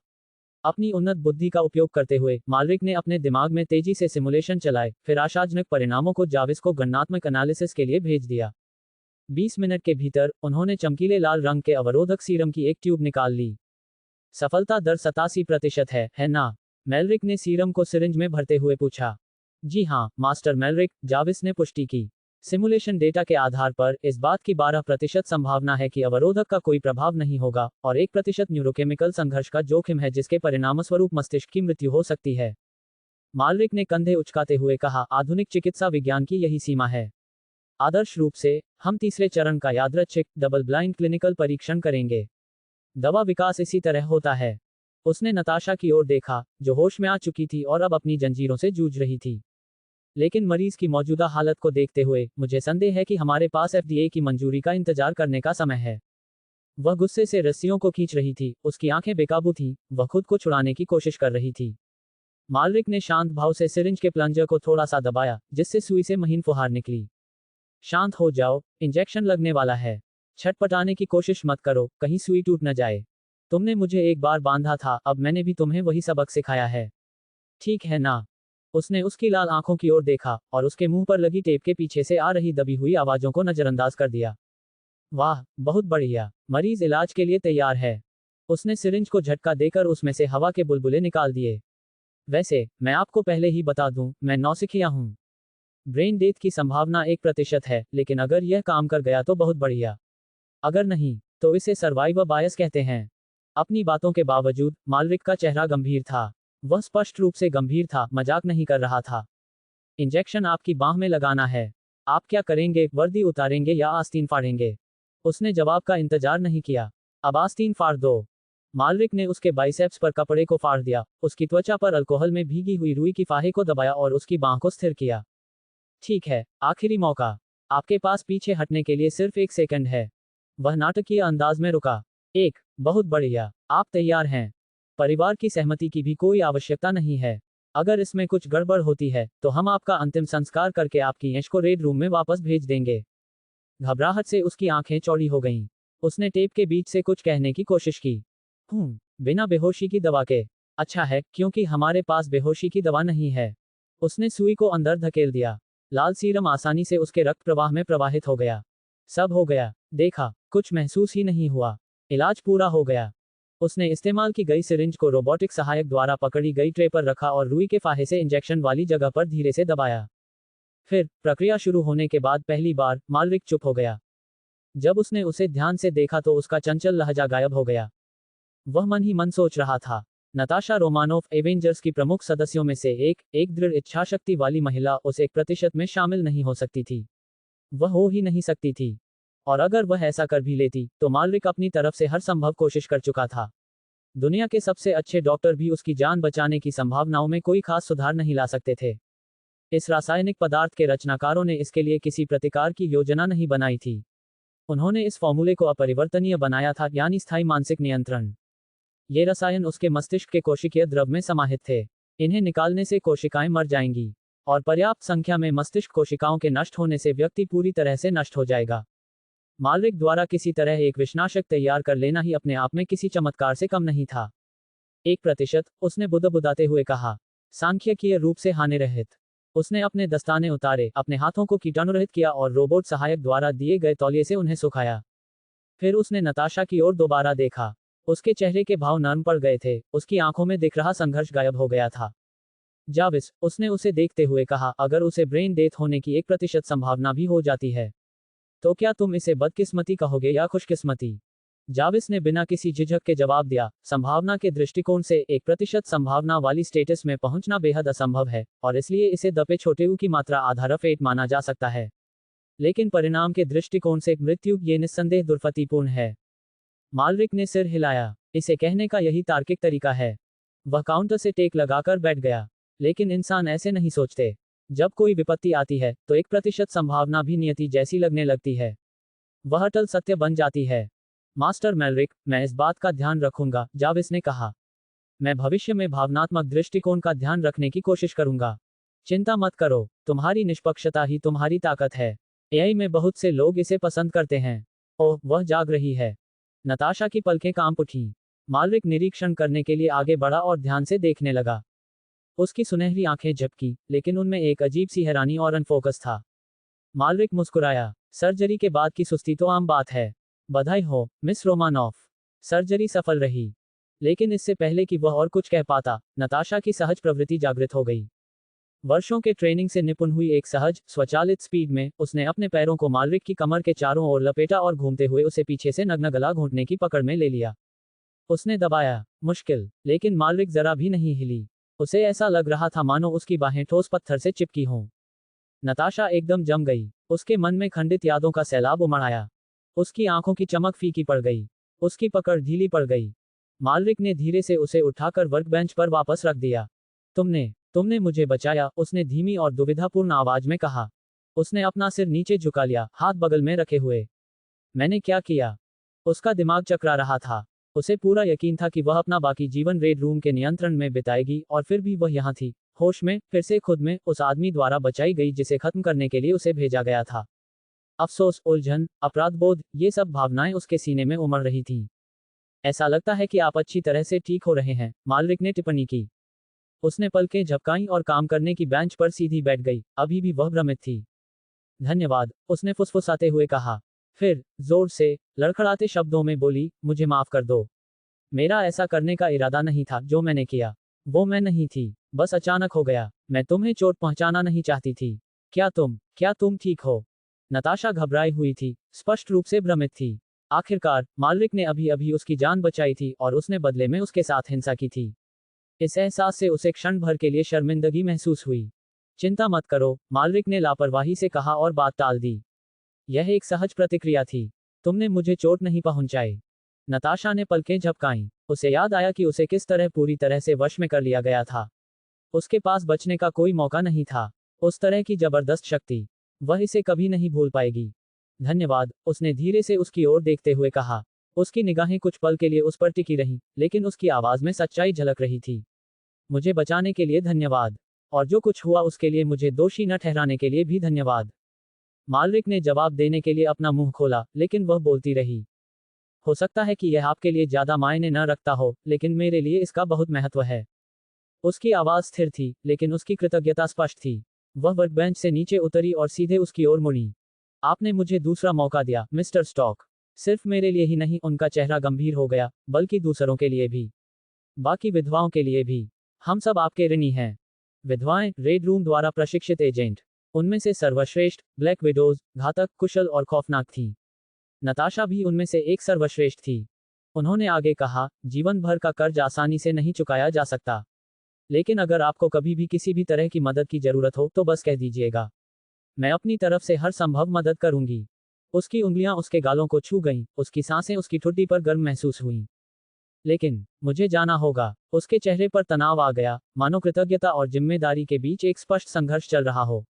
अपनी उन्नत बुद्धि का उपयोग करते हुए मालरिक ने अपने दिमाग में तेजी से सिमुलेशन चलाए, फिर आशाजनक परिणामों को जाविस को गणनात्मक एनालिसिस के लिए भेज दिया। 20 मिनट के भीतर उन्होंने चमकीले लाल रंग के अवरोधक सीरम की एक ट्यूब निकाल ली। सफलता दर 87% है ना? मेलरिक ने सीरम को सिरिंज में भरते हुए पूछा। जी हाँ, मास्टर मेलरिक, जाविस ने पुष्टि की। सिमुलेशन डेटा के आधार पर इस बात की 12% संभावना है कि अवरोधक का कोई प्रभाव नहीं होगा, और 1% न्यूरोकेमिकल संघर्ष का जोखिम है, जिसके परिणामस्वरूप मस्तिष्क की मृत्यु हो सकती है। मालरिक ने कंधे उचकाते हुए कहा, आधुनिक चिकित्सा विज्ञान की यही सीमा है। आदर्श रूप से, हम तीसरे चरण का यादृच्छिक, डबल ब्लाइंड क्लिनिकल परीक्षण करेंगे। दवा विकास इसी तरह होता है। उसने नताशा की ओर देखा, जो होश में आ चुकी थी और अब अपनी जंजीरों से जूझ रही थी। लेकिन मरीज की मौजूदा हालत को देखते हुए, मुझे संदेह है कि हमारे पास FDA की मंजूरी का इंतजार करने का समय है। वह गुस्से से रस्सियों को खींच रही थी, उसकी आंखें बेकाबू थीं, वह खुद को छुड़ाने की कोशिश कर रही थी। मालरिक ने शांत भाव से सिरिंज के प्लंजर को थोड़ा सा दबाया, जिससे सुई से महीन फुहार निकली। शांत हो जाओ, इंजेक्शन लगने वाला है। छटपटाने की कोशिश मत करो, कहीं सुई टूट न जाए। तुमने मुझे एक बार बांधा था, अब मैंने भी तुम्हें वही सबक सिखाया है। ठीक है ना? उसने उसकी लाल आंखों की ओर देखा, और उसके मुंह पर लगी टेप के पीछे से आ रही दबी हुई आवाजों को नजरअंदाज कर दिया। वाह, बहुत बढ़िया, मरीज इलाज के लिए तैयार है। उसने सिरिंज को झटका देकर उसमें से हवा के बुलबुले निकाल दिए। वैसे, मैं आपको पहले ही बता दूं, मैं नौसिखिया हूं। ब्रेन डेथ की संभावना 1% है, लेकिन अगर यह काम कर गया तो बहुत बढ़िया। अगर नहीं, तो इसे सर्वाइवर बायस कहते हैं। अपनी बातों के बावजूद, मालरिक का चेहरा गंभीर था। वह स्पष्ट रूप से गंभीर था, मजाक नहीं कर रहा था। इंजेक्शन आपकी बांह में लगाना है। आप क्या करेंगे, वर्दी उतारेंगे या आस्तीन फाड़ेंगे? उसने जवाब का इंतजार नहीं किया। अब आस्तीन फाड़ दो। मालरिक ने उसके बाइसेप्स पर कपड़े को फाड़ दिया, उसकी त्वचा पर अल्कोहल में भीगी हुई रुई की फाहे को दबाया और उसकी बांह को स्थिर किया। ठीक है, आखिरी मौका। आपके पास पीछे हटने के लिए सिर्फ 1 सेकंड है। वह नाटकीय अंदाज में रुका। एक, बहुत बढ़िया, आप तैयार हैं। परिवार की सहमति की भी कोई आवश्यकता नहीं है। अगर इसमें कुछ गड़बड़ होती है, तो हम आपका अंतिम संस्कार करके आपकी ऐश को रेड रूम में वापस भेज देंगे। घबराहट से उसकी आंखें चौड़ी हो गईं। उसने टेप के बीच से कुछ कहने की कोशिश की। बिना बेहोशी की दवा के। अच्छा है, क्योंकि हमारे पास बेहोशी की दवा नहीं है। उसने सुई को अंदर धकेल दिया। लाल सीरम आसानी से उसके रक्त प्रवाह में प्रवाहित हो गया। सब हो गया। देखा, कुछ महसूस ही नहीं हुआ। इलाज पूरा हो गया। उसने इस्तेमाल की गई सिरिंज को रोबोटिक सहायक द्वारा पकड़ी गई ट्रे पर रखा और रुई के फाहे से इंजेक्शन वाली जगह पर धीरे से दबाया। फिर, प्रक्रिया शुरू होने के बाद पहली बार, मालरिक चुप हो गया। जब उसने उसे ध्यान से देखा तो उसका चंचल लहजा गायब हो गया। वह मन ही मन सोच रहा था, नताशा रोमानोफ एवेंजर्स की प्रमुख सदस्यों में से एक दृढ़ इच्छाशक्ति वाली महिला उस 1% में शामिल नहीं हो सकती थी। वह हो ही नहीं सकती थी। और अगर वह ऐसा कर भी लेती, तो मालरिक अपनी तरफ से हर संभव कोशिश कर चुका था। दुनिया के सबसे अच्छे डॉक्टर भी उसकी जान बचाने की संभावनाओं में कोई खास सुधार नहीं ला सकते थे। इस रासायनिक पदार्थ के रचनाकारों ने इसके लिए किसी प्रतिकार की योजना नहीं बनाई थी। उन्होंने इस फॉर्मूले को अपरिवर्तनीय बनाया था, यानी स्थायी मानसिक नियंत्रण। ये रसायन उसके मस्तिष्क के कोशिकीय द्रव में समाहित थे। इन्हें निकालने से कोशिकाएं मर जाएंगी। और पर्याप्त संख्या में मस्तिष्क कोशिकाओं के नष्ट होने से व्यक्ति पूरी तरह से नष्ट हो जाएगा। मालरिक द्वारा किसी तरह एक विषनाशक तैयार कर लेना ही अपने आप में किसी चमत्कार से कम नहीं था। 1%, उसने बुदबुदाते हुए कहा। सांख्यिकीय रूप से हानि रहित। उसने अपने दस्ताने उतारे, अपने हाथों को कीटाणुरहित किया और रोबोट सहायक द्वारा दिए गए तौलिए से उन्हें सुखाया। फिर उसने नताशा की ओर दोबारा देखा। उसके चेहरे के भाव नरम पड़ गए थे, उसकी आंखों में दिख रहा संघर्ष गायब हो गया था। जाविस, उसने उसे देखते हुए कहा, अगर उसे ब्रेन डेथ होने की 1% संभावना भी हो जाती है, तो क्या तुम इसे बदकिस्मती कहोगे या खुशकिस्मती? जाविस ने बिना किसी झिझक के जवाब दिया, संभावना के दृष्टिकोण से 1% संभावना वाली स्टेटस में पहुंचना बेहद असंभव है, और इसलिए इसे दपे छोटे u की मात्रा आधार फेट माना जा सकता है। लेकिन परिणाम के दृष्टिकोण से मृत्यु ये निस्संदेह दुर्फतिपूर्ण है। मालरिक ने सिर हिलाया। इसे कहने का यही तार्किक तरीका है। वह काउंटर से टेक लगाकर बैठ गया। लेकिन इंसान ऐसे नहीं सोचते। जब कोई विपत्ति आती है, तो 1% संभावना भी नियति जैसी लगने लगती है। वह अटल सत्य बन जाती है। मास्टर मैलरिक, मैं इस बात का ध्यान रखूंगा, जाविस ने कहा। मैं भविष्य में भावनात्मक दृष्टिकोण का ध्यान रखने की कोशिश करूंगा। चिंता मत करो, तुम्हारी निष्पक्षता ही तुम्हारी ताकत है। एआई में बहुत से लोग इसे पसंद करते हैं। ओह, वह जाग रही है। नताशा की पलकें कांप उठीं। मालरिक निरीक्षण करने के लिए आगे बढ़ा और ध्यान से देखने लगा। उसकी सुनहरी आंखें झपकी, लेकिन उनमें एक अजीब सी हैरानी और अनफोकस था। मालरिक मुस्कुराया। सर्जरी के बाद की सुस्ती तो आम बात है। बधाई हो, मिस रोमानॉफ। सर्जरी सफल रही। लेकिन इससे पहले कि वह और कुछ कह पाता, नताशा की सहज प्रवृत्ति जागृत हो गई। वर्षों के ट्रेनिंग से निपुण हुई एक सहज, स्वचालित स्पीड में, उसने अपने पैरों को मालरिक की कमर के चारों ओर लपेटा और घूमते हुए उसे पीछे से नग्न गला घोंटने की पकड़ में ले लिया। उसने दबाया, मुश्किल, लेकिन मालरिक जरा भी नहीं हिली। उसे ऐसा लग रहा था मानो उसकी बाहें ठोस पत्थर से चिपकी हों। नताशा एकदम जम गई। उसके मन में खंडित यादों का सैलाब उमड़ आया। उसकी आंखों की चमक फीकी पड़ गई। उसकी पकड़ ढीली पड़ गई। मालरिक ने धीरे से उसे उठाकर वर्कबेंच पर वापस रख दिया। तुमने मुझे बचाया, उसने धीमी और दुविधापूर्ण आवाज में कहा। उसने अपना सिर नीचे झुका लिया, हाथ बगल में रखे हुए। मैंने क्या किया? उसका दिमाग चकरा रहा था। उसे पूरा यकीन था कि वह अपना बाकी जीवन रेड रूम के नियंत्रण में बिताएगी, और फिर भी वह यहाँ थी, होश में, फिर से खुद में, उस आदमी द्वारा बचाई गई जिसे खत्म करने के लिए उसे भेजा गया था। अफसोस, उलझन, अपराधबोध, ये सब भावनाएं उसके सीने में उमड़ रही थीं। ऐसा लगता है कि आप अच्छी तरह से ठीक हो रहे हैं, मालरिक ने टिप्पणी की। उसने पलकें झपकाईं और काम करने की बेंच पर सीधी बैठ गई। अभी भी वह भ्रमित थी। धन्यवाद, उसने फुसफुसाते हुए कहा। फिर जोर से लड़खड़ाते शब्दों में बोली, मुझे माफ कर दो। मेरा ऐसा करने का इरादा नहीं था। जो मैंने किया वो मैं नहीं थी, बस अचानक हो गया। मैं तुम्हें चोट पहुंचाना नहीं चाहती थी। क्या तुम ठीक हो? नताशा घबराई हुई थी, स्पष्ट रूप से भ्रमित थी। आखिरकार मालरिक ने अभी अभी उसकी जान बचाई थी और उसने बदले में उसके साथ हिंसा की थी। इस एहसास से उसे क्षण भर के लिए शर्मिंदगी महसूस हुई। चिंता मत करो, मालरिक ने लापरवाही से कहा और बात टाल दी। यह एक सहज प्रतिक्रिया थी। तुमने मुझे चोट नहीं पहुंचाई। नताशा ने पलकें झपकाईं। उसे याद आया कि उसे किस तरह पूरी तरह से वश में कर लिया गया था। उसके पास बचने का कोई मौका नहीं था। उस तरह की जबरदस्त शक्ति, वह इसे कभी नहीं भूल पाएगी। धन्यवाद, उसने धीरे से उसकी ओर देखते हुए कहा। उसकी निगाहें कुछ पल के लिए उस पर टिकी रहीं, लेकिन उसकी आवाज में सच्चाई झलक रही थी। मुझे बचाने के लिए धन्यवाद, और जो कुछ हुआ उसके लिए मुझे दोषी न ठहराने के लिए भी धन्यवाद। मालरिक ने जवाब देने के लिए अपना मुंह खोला, लेकिन वह बोलती रही। हो सकता है कि यह आपके लिए ज्यादा मायने न रखता हो, लेकिन मेरे लिए इसका बहुत महत्व है। उसकी आवाज स्थिर थी, लेकिन उसकी कृतज्ञता स्पष्ट थी। वह वर्कबेंच से नीचे उतरी और सीधे उसकी ओर मुड़ी। आपने मुझे दूसरा मौका दिया, मिस्टर स्टॉक। सिर्फ मेरे लिए ही नहीं, उनका चेहरा गंभीर हो गया, बल्कि दूसरों के लिए भी। बाकी विधवाओं के लिए भी। हम सब आपके ऋणी हैं। विधवाएं, रेड रूम द्वारा प्रशिक्षित एजेंट। उनमें से सर्वश्रेष्ठ, ब्लैक विडोज, घातक, कुशल और खौफनाक थीं। नताशा भी उनमें से एक सर्वश्रेष्ठ थी। उन्होंने आगे कहा, जीवन भर का कर्ज आसानी से नहीं चुकाया जा सकता। लेकिन अगर आपको कभी भी किसी भी तरह की मदद की जरूरत हो तो बस कह दीजिएगा। मैं अपनी तरफ से हर संभव मदद करूंगी। उसकी उंगलियां उसके गालों को छू गईं, उसकी सांसें उसकी ठुड्डी पर गर्म महसूस हुईं। लेकिन मुझे जाना होगा। उसके चेहरे पर तनाव आ गया, मानो कृतज्ञता और जिम्मेदारी के बीच एक स्पष्ट संघर्ष चल रहा हो।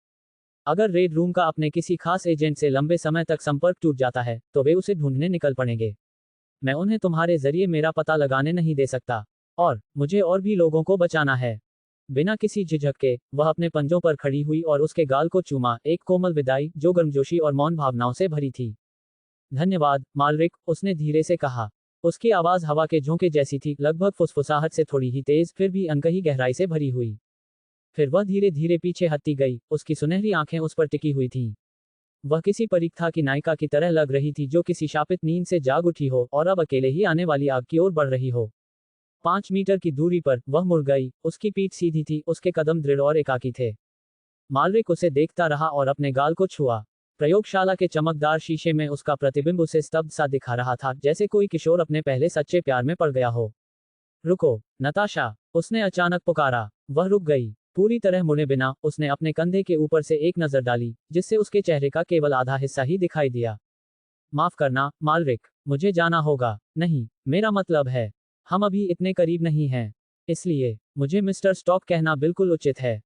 अगर रेड रूम का अपने किसी खास एजेंट से लंबे समय तक संपर्क टूट जाता है, तो वे उसे ढूंढने निकल पड़ेंगे। मैं उन्हें तुम्हारे जरिए मेरा पता लगाने नहीं दे सकता। और मुझे और भी लोगों को बचाना है। बिना किसी झिझक के वह अपने पंजों पर खड़ी हुई और उसके गाल को चूमा, एक कोमल विदाई जो गर्मजोशी और मौन भावनाओं से भरी थी। धन्यवाद, मालरिक, उसने धीरे से कहा। उसकी आवाज हवा के झोंके जैसी थी, लगभग फुसफुसाहट से थोड़ी ही तेज, फिर भी अनकही गहराई से भरी हुई। फिर वह धीरे धीरे पीछे हटती गई, उसकी सुनहरी आंखें उस पर टिकी हुई थीं। वह किसी परीक्षा की नायिका की तरह लग रही थी जो किसी शापित नींद से जाग उठी हो और अब अकेले ही आने वाली आग की ओर बढ़ रही हो। 5 मीटर की दूरी पर वह मुड़ गई, उसकी पीठ सीधी थी, उसके कदम दृढ़ और एकाकी थे। मालरिक उसे देखता रहा और अपने गाल को छुआ। प्रयोगशाला के चमकदार शीशे में उसका प्रतिबिंब उसे स्तब्ध सा दिखा रहा था, जैसे कोई किशोर अपने पहले सच्चे प्यार में पड़ गया हो। रुको, नताशा, उसने अचानक पुकारा। वह रुक गई। पूरी तरह मुड़े बिना उसने अपने कंधे के ऊपर से एक नजर डाली, जिससे उसके चेहरे का केवल आधा हिस्सा ही दिखाई दिया। माफ करना, मालरिक, मुझे जाना होगा। नहीं, मेरा मतलब है, हम अभी इतने करीब नहीं हैं। इसलिए मुझे मिस्टर स्टॉक कहना बिल्कुल उचित है।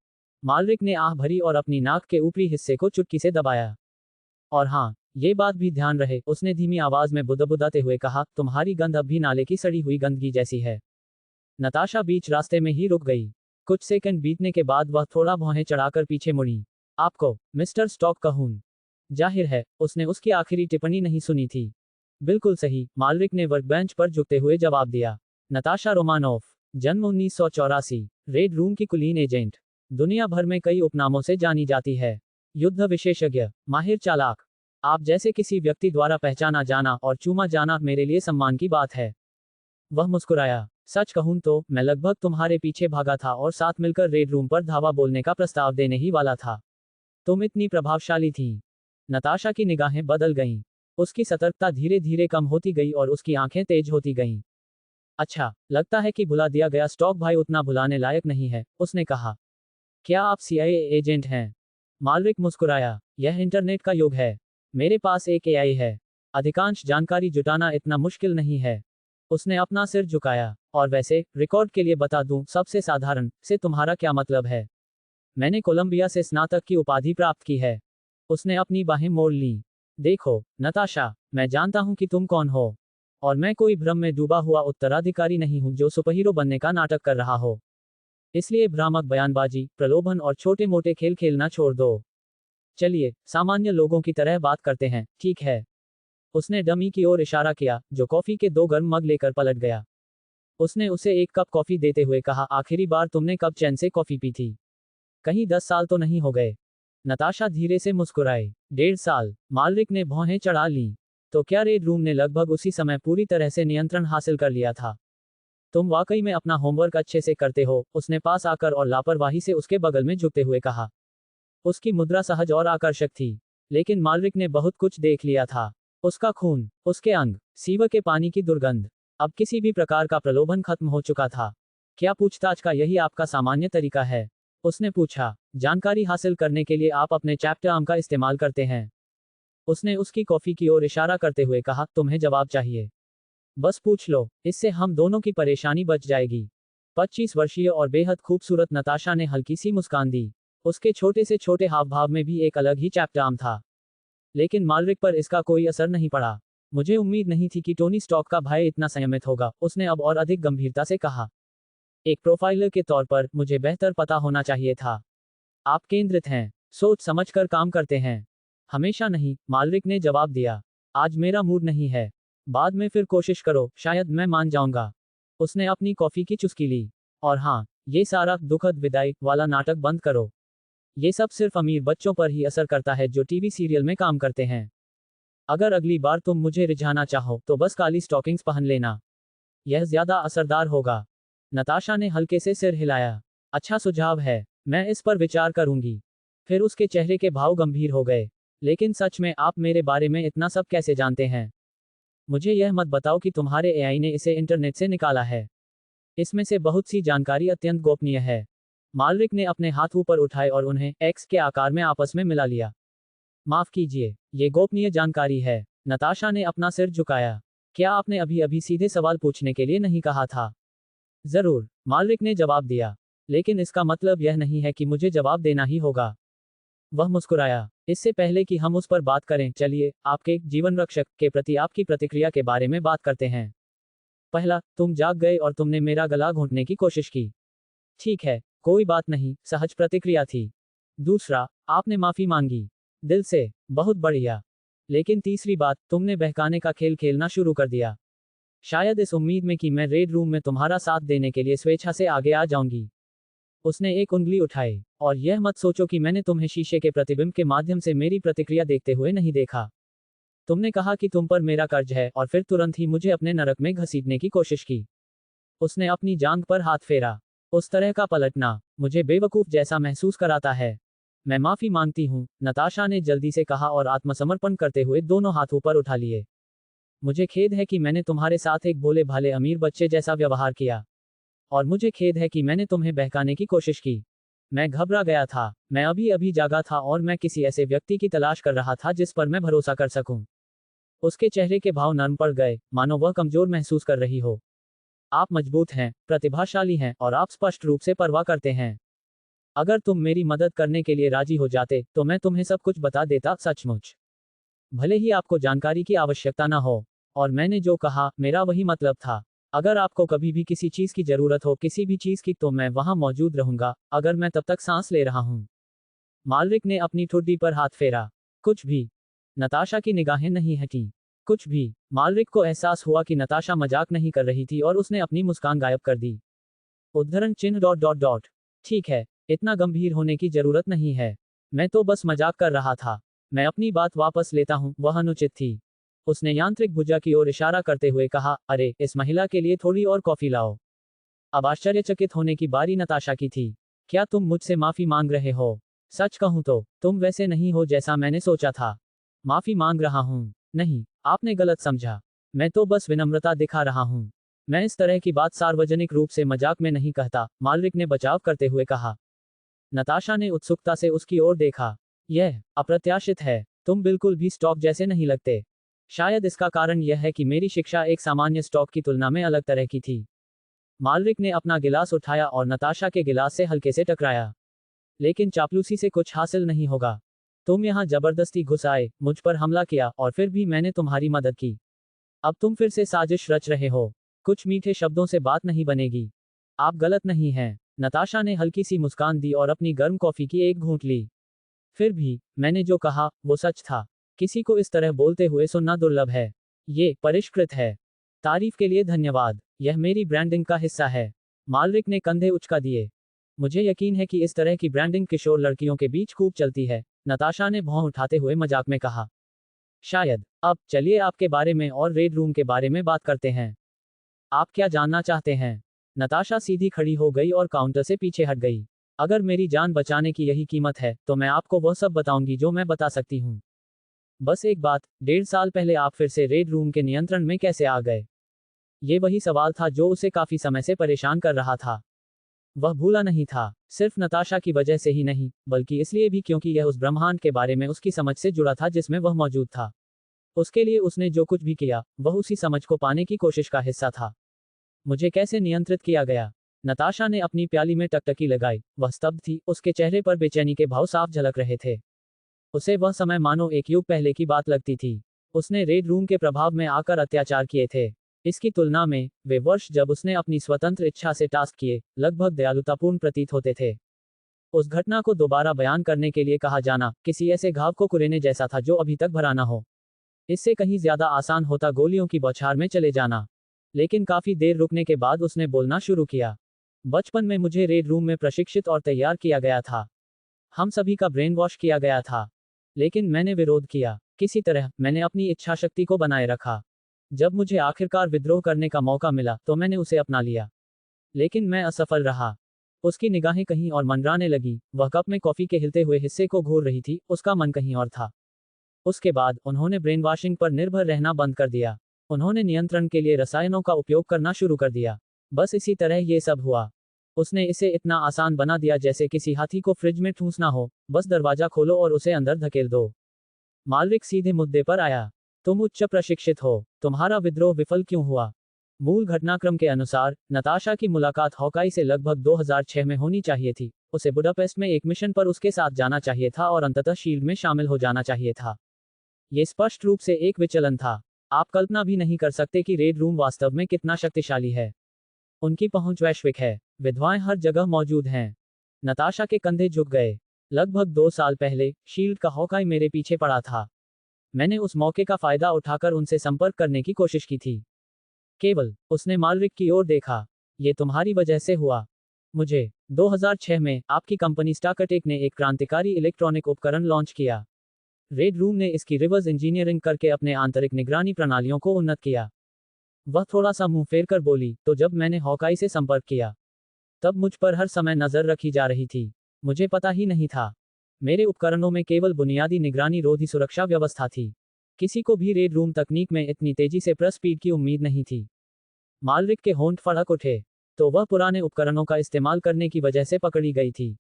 मालरिक ने आह भरी और अपनी नाक के ऊपरी हिस्से को चुटकी से दबाया। और हाँ, ये बात भी ध्यान रहे, उसने धीमी आवाज में बुदबुदाते हुए कहा, तुम्हारी गंध अब भी नाले की सड़ी हुई गंदगी जैसी है। नताशा बीच रास्ते में ही रुक गई। कुछ सेकंड बीतने के बाद वह थोड़ा भौहें चढ़ाकर पीछे मुड़ी। आपको मिस्टर स्टॉक कहूं? जाहिर है, उसने उसकी आखिरी टिप्पणी नहीं सुनी थी। बिल्कुल सही, मालरिक ने वर्कबेंच पर झुकते हुए जवाब दिया। नताशा रोमानोफ, जन्म 1984, रेड रूम की कुलीन एजेंट। दुनिया भर में कई उपनामों से जानी जाती है। युद्ध विशेषज्ञ, माहिर चालाक। आप जैसे किसी व्यक्ति द्वारा पहचाना जाना और चूमा जाना मेरे लिए सम्मान की बात है। वह मुस्कुराया। सच कहूं तो मैं लगभग तुम्हारे पीछे भागा था और साथ मिलकर रेड रूम पर धावा बोलने का प्रस्ताव देने ही वाला था। तुम इतनी प्रभावशाली थीं। नताशा की निगाहें बदल गईं। उसकी सतर्कता धीरे धीरे कम होती गई और उसकी आंखें तेज होती गईं। अच्छा, लगता है कि भुला दिया गया स्टॉक भाई उतना भुलाने लायक नहीं है, उसने कहा। क्या आप CIA एजेंट हैं? मालरिक मुस्कुराया। यह इंटरनेट का युग है। मेरे पास एक AI है। अधिकांश जानकारी जुटाना इतना मुश्किल नहीं है। उसने अपना सिर झुकाया। और वैसे, रिकॉर्ड के लिए बता दूं, सबसे साधारण से तुम्हारा क्या मतलब है? मैंने कोलंबिया से स्नातक की उपाधि प्राप्त की है। उसने अपनी बाहें मोड़ लीं। देखो, नताशा, मैं जानता हूं कि तुम कौन हो। और मैं कोई भ्रम में डूबा हुआ उत्तराधिकारी नहीं हूं जो सुपरहीरो बनने का नाटक कर रहा हो। इसलिए भ्रामक बयानबाजी, प्रलोभन और छोटे मोटे खेल खेलना छोड़ दो। चलिए, सामान्य लोगों की तरह बात करते हैं, ठीक है? उसने डमी की ओर इशारा किया, जो कॉफी के 2 गर्म मग लेकर पलट गया। उसने उसे एक कप कॉफी देते हुए कहा, आखिरी बार तुमने कब चैन से कॉफी पी थी? कहीं 10 साल तो नहीं हो गए? नताशा धीरे से मुस्कुराई। 1.5 साल, मालरिक ने भौहें चढ़ा लीं। तो क्या रेड रूम ने लगभग उसी समय पूरी तरह से नियंत्रण हासिल कर लिया था? तुम वाकई में अपना होमवर्क अच्छे से करते हो, उसने पास आकर और लापरवाही से उसके बगल में झुकते हुए कहा। उसकी मुद्रा सहज और आकर्षक थी, लेकिन मालरिक ने बहुत कुछ देख लिया था। उसका खून, उसके अंग, सीवर के पानी की दुर्गंध। अब किसी भी प्रकार का प्रलोभन खत्म हो चुका था। क्या पूछताछ का यही आपका सामान्य तरीका है? उसने पूछा। जानकारी हासिल करने के लिए आप अपने चैप्टर आर्म का इस्तेमाल करते हैं। उसने उसकी कॉफी की ओर इशारा करते हुए कहा, तुम्हें जवाब चाहिए? बस पूछ लो, इससे हम दोनों की परेशानी बच जाएगी। 25 वर्षीय और बेहद खूबसूरत नताशा ने हल्की सी मुस्कान दी। उसके छोटे से छोटे हाव भाव में भी एक अलग ही चैप्टाम था। लेकिन मालरिक पर इसका कोई असर नहीं पड़ा। मुझे उम्मीद नहीं थी कि टोनी स्टॉक का भाई इतना संयमित होगा, उसने अब और अधिक गंभीरता से कहा। एक प्रोफाइलर के तौर पर मुझे बेहतर पता होना चाहिए था। आप केंद्रित हैं, सोच समझकर काम करते हैं। हमेशा नहीं, मालरिक ने जवाब दिया। आज मेरा मूड नहीं है। बाद में फिर कोशिश करो, शायद मैं मान जाऊंगा। उसने अपनी कॉफी की चुस्की ली। और हाँ, ये सारा दुखद विदाई वाला नाटक बंद करो। ये सब सिर्फ अमीर बच्चों पर ही असर करता है जो टीवी सीरियल में काम करते हैं। अगर अगली बार तुम मुझे रिझाना चाहो तो बस काली स्टॉकिंग्स पहन लेना। यह ज्यादा असरदार होगा। नताशा ने हल्के से सिर हिलाया। अच्छा सुझाव है, मैं इस पर विचार करूंगी। फिर उसके चेहरे के भाव गंभीर हो गए। लेकिन सच में आप मेरे बारे में इतना सब कैसे जानते हैं? मुझे यह मत बताओ कि तुम्हारे एआई ने इसे इंटरनेट से निकाला है। इसमें से बहुत सी जानकारी अत्यंत गोपनीय है। मालरिक ने अपने हाथ ऊपर उठाए और उन्हें एक्स के आकार में आपस में मिला लिया। माफ कीजिए, ये गोपनीय जानकारी है। नताशा ने अपना सिर झुकाया। क्या आपने अभी अभी सीधे सवाल पूछने के लिए नहीं कहा था? जरूर, मालरिक ने जवाब दिया। लेकिन इसका मतलब यह नहीं है कि मुझे जवाब देना ही होगा। वह मुस्कुराया। इससे पहले कि हम उस पर बात करें, चलिए आपके जीवन रक्षक के प्रति आपकी प्रतिक्रिया के बारे में बात करते हैं। पहला, तुम जाग गए और तुमने मेरा गला घोंटने की कोशिश की। ठीक है, कोई बात नहीं, सहज प्रतिक्रिया थी। दूसरा, आपने माफी मांगी। दिल से, बहुत बढ़िया। लेकिन तीसरी बात, तुमने बहकाने का खेल खेलना शुरू कर दिया। शायद इस उम्मीद में कि मैं रेड रूम में तुम्हारा साथ देने के लिए स्वेच्छा से आगे आ जाऊंगी। उसने एक उंगली उठाई। और यह मत सोचो कि मैंने तुम्हें शीशे के प्रतिबिंब के माध्यम से मेरी प्रतिक्रिया देखते हुए नहीं देखा। तुमने कहा कि तुम पर मेरा कर्ज है और फिर तुरंत ही मुझे अपने नरक में घसीटने की कोशिश की। उसने अपनी जांघ पर हाथ फेरा। उस तरह का पलटना मुझे बेवकूफ जैसा महसूस कराता है। मैं माफी मांगती हूँ, नताशा ने जल्दी से कहा और आत्मसमर्पण करते हुए दोनों हाथ ऊपर उठा लिए। मुझे खेद है कि मैंने तुम्हारे साथ एक भोले भाले अमीर बच्चे जैसा व्यवहार किया। और मुझे खेद है कि मैंने तुम्हें बहकाने की कोशिश की। मैं घबरा गया था, मैं अभी अभी जागा था और मैं किसी ऐसे व्यक्ति की तलाश कर रहा था जिस पर मैं भरोसा कर सकूं। उसके चेहरे के भाव नरम पड़ गए, मानो वह कमजोर महसूस कर रही हो। आप मजबूत हैं, प्रतिभाशाली हैं और आप स्पष्ट रूप से परवाह करते हैं। अगर तुम मेरी मदद करने के लिए राजी हो जाते तो मैं तुम्हें सब कुछ बता देता, सचमुच। भले ही आपको जानकारी की आवश्यकता न हो। और मैंने जो कहा, मेरा वही मतलब था। अगर आपको कभी भी किसी चीज की जरूरत हो, किसी भी चीज की, तो मैं वहां मौजूद रहूंगा, अगर मैं तब तक सांस ले रहा हूं। मालरिक ने अपनी ठुड्डी पर हाथ फेरा। कुछ भी? नताशा की निगाहें नहीं हटी। कुछ भी? मालरिक को एहसास हुआ कि नताशा मजाक नहीं कर रही थी और उसने अपनी मुस्कान गायब कर दी। उद्धरण चिन्ह डॉट डॉट डॉट। ठीक है, इतना गंभीर होने की जरूरत नहीं है। मैं तो बस मजाक कर रहा था। मैं अपनी बात वापस लेता हूं, वह अनुचित थी। उसने यांत्रिक भुजा की ओर इशारा करते हुए कहा, अरे, इस महिला के लिए थोड़ी और कॉफी लाओ। अब आश्चर्यचकित होने की बारी नताशा की थी। क्या तुम मुझसे माफी मांग रहे हो? सच कहूं तो, तुम वैसे नहीं हो जैसा मैंने सोचा था। माफी मांग रहा हूं? नहीं, आपने गलत समझा। मैं तो बस विनम्रता दिखा रहा हूं। मैं इस तरह की बात सार्वजनिक रूप से मजाक में नहीं कहता, मालरिक ने बचाव करते हुए कहा। नताशा ने उत्सुकता से उसकी ओर देखा। यह अप्रत्याशित है, तुम बिल्कुल भी स्टॉक जैसे नहीं लगते। शायद इसका कारण यह है कि मेरी शिक्षा एक सामान्य स्टॉक की तुलना में अलग तरह की थी। मालरिक ने अपना गिलास उठाया और नताशा के गिलास से हल्के से टकराया। लेकिन चापलूसी से कुछ हासिल नहीं होगा। तुम यहाँ जबरदस्ती घुस आए, मुझ पर हमला किया और फिर भी मैंने तुम्हारी मदद की। अब तुम फिर से साजिश रच रहे हो। कुछ मीठे शब्दों से बात नहीं बनेगी। आप गलत नहीं हैं। नताशा ने हल्की सी मुस्कान दी और अपनी गर्म कॉफी की एक घूंट ली। फिर भी, मैंने जो कहा, वो सच था। किसी को इस तरह बोलते हुए सुनना दुर्लभ है। ये परिष्कृत है। तारीफ के लिए धन्यवाद। यह मेरी ब्रांडिंग का हिस्सा है। मालरिक ने कंधे उचका दिए। मुझे यकीन है कि इस तरह की ब्रांडिंग किशोर लड़कियों के बीच खूब चलती है, नताशा ने भौं उठाते हुए मजाक में कहा। शायद। अब चलिए आपके बारे में और रेड रूम के बारे में बात करते हैं। आप क्या जानना चाहते हैं? नताशा सीधी खड़ी हो गई और काउंटर से पीछे हट गई। अगर मेरी जान बचाने की यही कीमत है, तो मैं आपको वह सब बताऊंगी जो मैं बता सकती हूँ। बस एक बात, 1.5 साल पहले आप फिर से रेड रूम के नियंत्रण में कैसे आ गए? ये वही सवाल था जो उसे काफी समय से परेशान कर रहा था। वह भूला नहीं था, सिर्फ नताशा की वजह से ही नहीं, बल्कि इसलिए भी क्योंकि यह उस ब्रह्मांड के बारे में उसकी समझ से जुड़ा था जिसमें वह मौजूद था। उसके लिए उसने जो कुछ भी किया, वह उसी समझ को पाने की कोशिश का हिस्सा था। मुझे कैसे नियंत्रित किया गया? नताशा ने अपनी प्याली में टकटकी लगाई। वह स्तब्ध थी, उसके चेहरे पर बेचैनी के भाव साफ झलक रहे थे। उसे वह समय मानो एक युग पहले की बात लगती थी। उसने रेड रूम के प्रभाव में आकर अत्याचार किए थे। इसकी तुलना में वे वर्ष जब उसने अपनी स्वतंत्र इच्छा से टास्क किए, लगभग दयालुतापूर्ण प्रतीत होते थे। उस घटना को दोबारा बयान करने के लिए कहा जाना, किसी ऐसे घाव को कुरेदने जैसा था जो अभी तक भरा ना हो। इससे कहीं ज्यादा आसान होता गोलियों की बौछार में चले जाना। लेकिन काफी देर रुकने के बाद उसने बोलना शुरू किया। बचपन में मुझे रेड रूम में प्रशिक्षित और तैयार किया गया था। हम सभी का ब्रेन वॉश किया गया था। लेकिन मैंने विरोध किया। किसी तरह मैंने अपनी इच्छा शक्ति को बनाए रखा। जब मुझे आखिरकार विद्रोह करने का मौका मिला तो मैंने उसे अपना लिया। लेकिन मैं असफल रहा। उसकी निगाहें कहीं और मंडराने लगी। वह कप में कॉफी के हिलते हुए हिस्से को घूर रही थी, उसका मन कहीं और था। उसके बाद उन्होंने ब्रेन वॉशिंग पर निर्भर रहना बंद कर दिया। उन्होंने नियंत्रण के लिए रसायनों का उपयोग करना शुरू कर दिया। बस इसी तरह ये सब हुआ। उसने इसे इतना आसान बना दिया जैसे किसी हाथी को फ्रिज में ठूंसना हो। बस दरवाजा खोलो और उसे अंदर धकेल दो। मालविक सीधे मुद्दे पर आया। तुम उच्च प्रशिक्षित हो, तुम्हारा विद्रोह विफल क्यों हुआ? मूल घटनाक्रम के अनुसार नताशा की मुलाकात हॉकाई से लगभग 2006 में होनी चाहिए थी। उसे बुडापेस्ट में एक मिशन पर उसके साथ जाना चाहिए था और अंततः शील्ड में शामिल हो जाना चाहिए था। ये स्पष्ट रूप से एक विचलन था। आप कल्पना भी नहीं कर सकते कि रेड रूम वास्तव में कितना शक्तिशाली है। उनकी पहुंच वैश्विक है। विधवाएं हर जगह मौजूद हैं। नताशा के कंधे झुक गए। लगभग 2 साल पहले शील्ड का हॉकाई मेरे पीछे पड़ा था। मैंने उस मौके का फायदा उठाकर उनसे संपर्क करने की कोशिश की थी। केवल उसने मालविक की ओर देखा। ये तुम्हारी वजह से हुआ। मुझे 2006 में आपकी कंपनी स्टार्कटेक ने एक क्रांतिकारी इलेक्ट्रॉनिक उपकरण लॉन्च किया। रेड रूम ने इसकी रिवर्स इंजीनियरिंग करके अपने आंतरिक निगरानी प्रणालियों को उन्नत किया। वह थोड़ा सा मुंह फेर कर बोली, तो जब मैंने हॉकाई से संपर्क किया, तब मुझ पर हर समय नजर रखी जा रही थी। मुझे पता ही नहीं था। मेरे उपकरणों में केवल बुनियादी निगरानी रोधी सुरक्षा व्यवस्था थी। किसी को भी रेड रूम तकनीक में इतनी तेजी से प्रेस स्पीड की उम्मीद नहीं थी। मालविक के होंठ फड़क उठे। तो वह पुराने उपकरणों का इस्तेमाल करने की वजह से पकड़ी गई थी।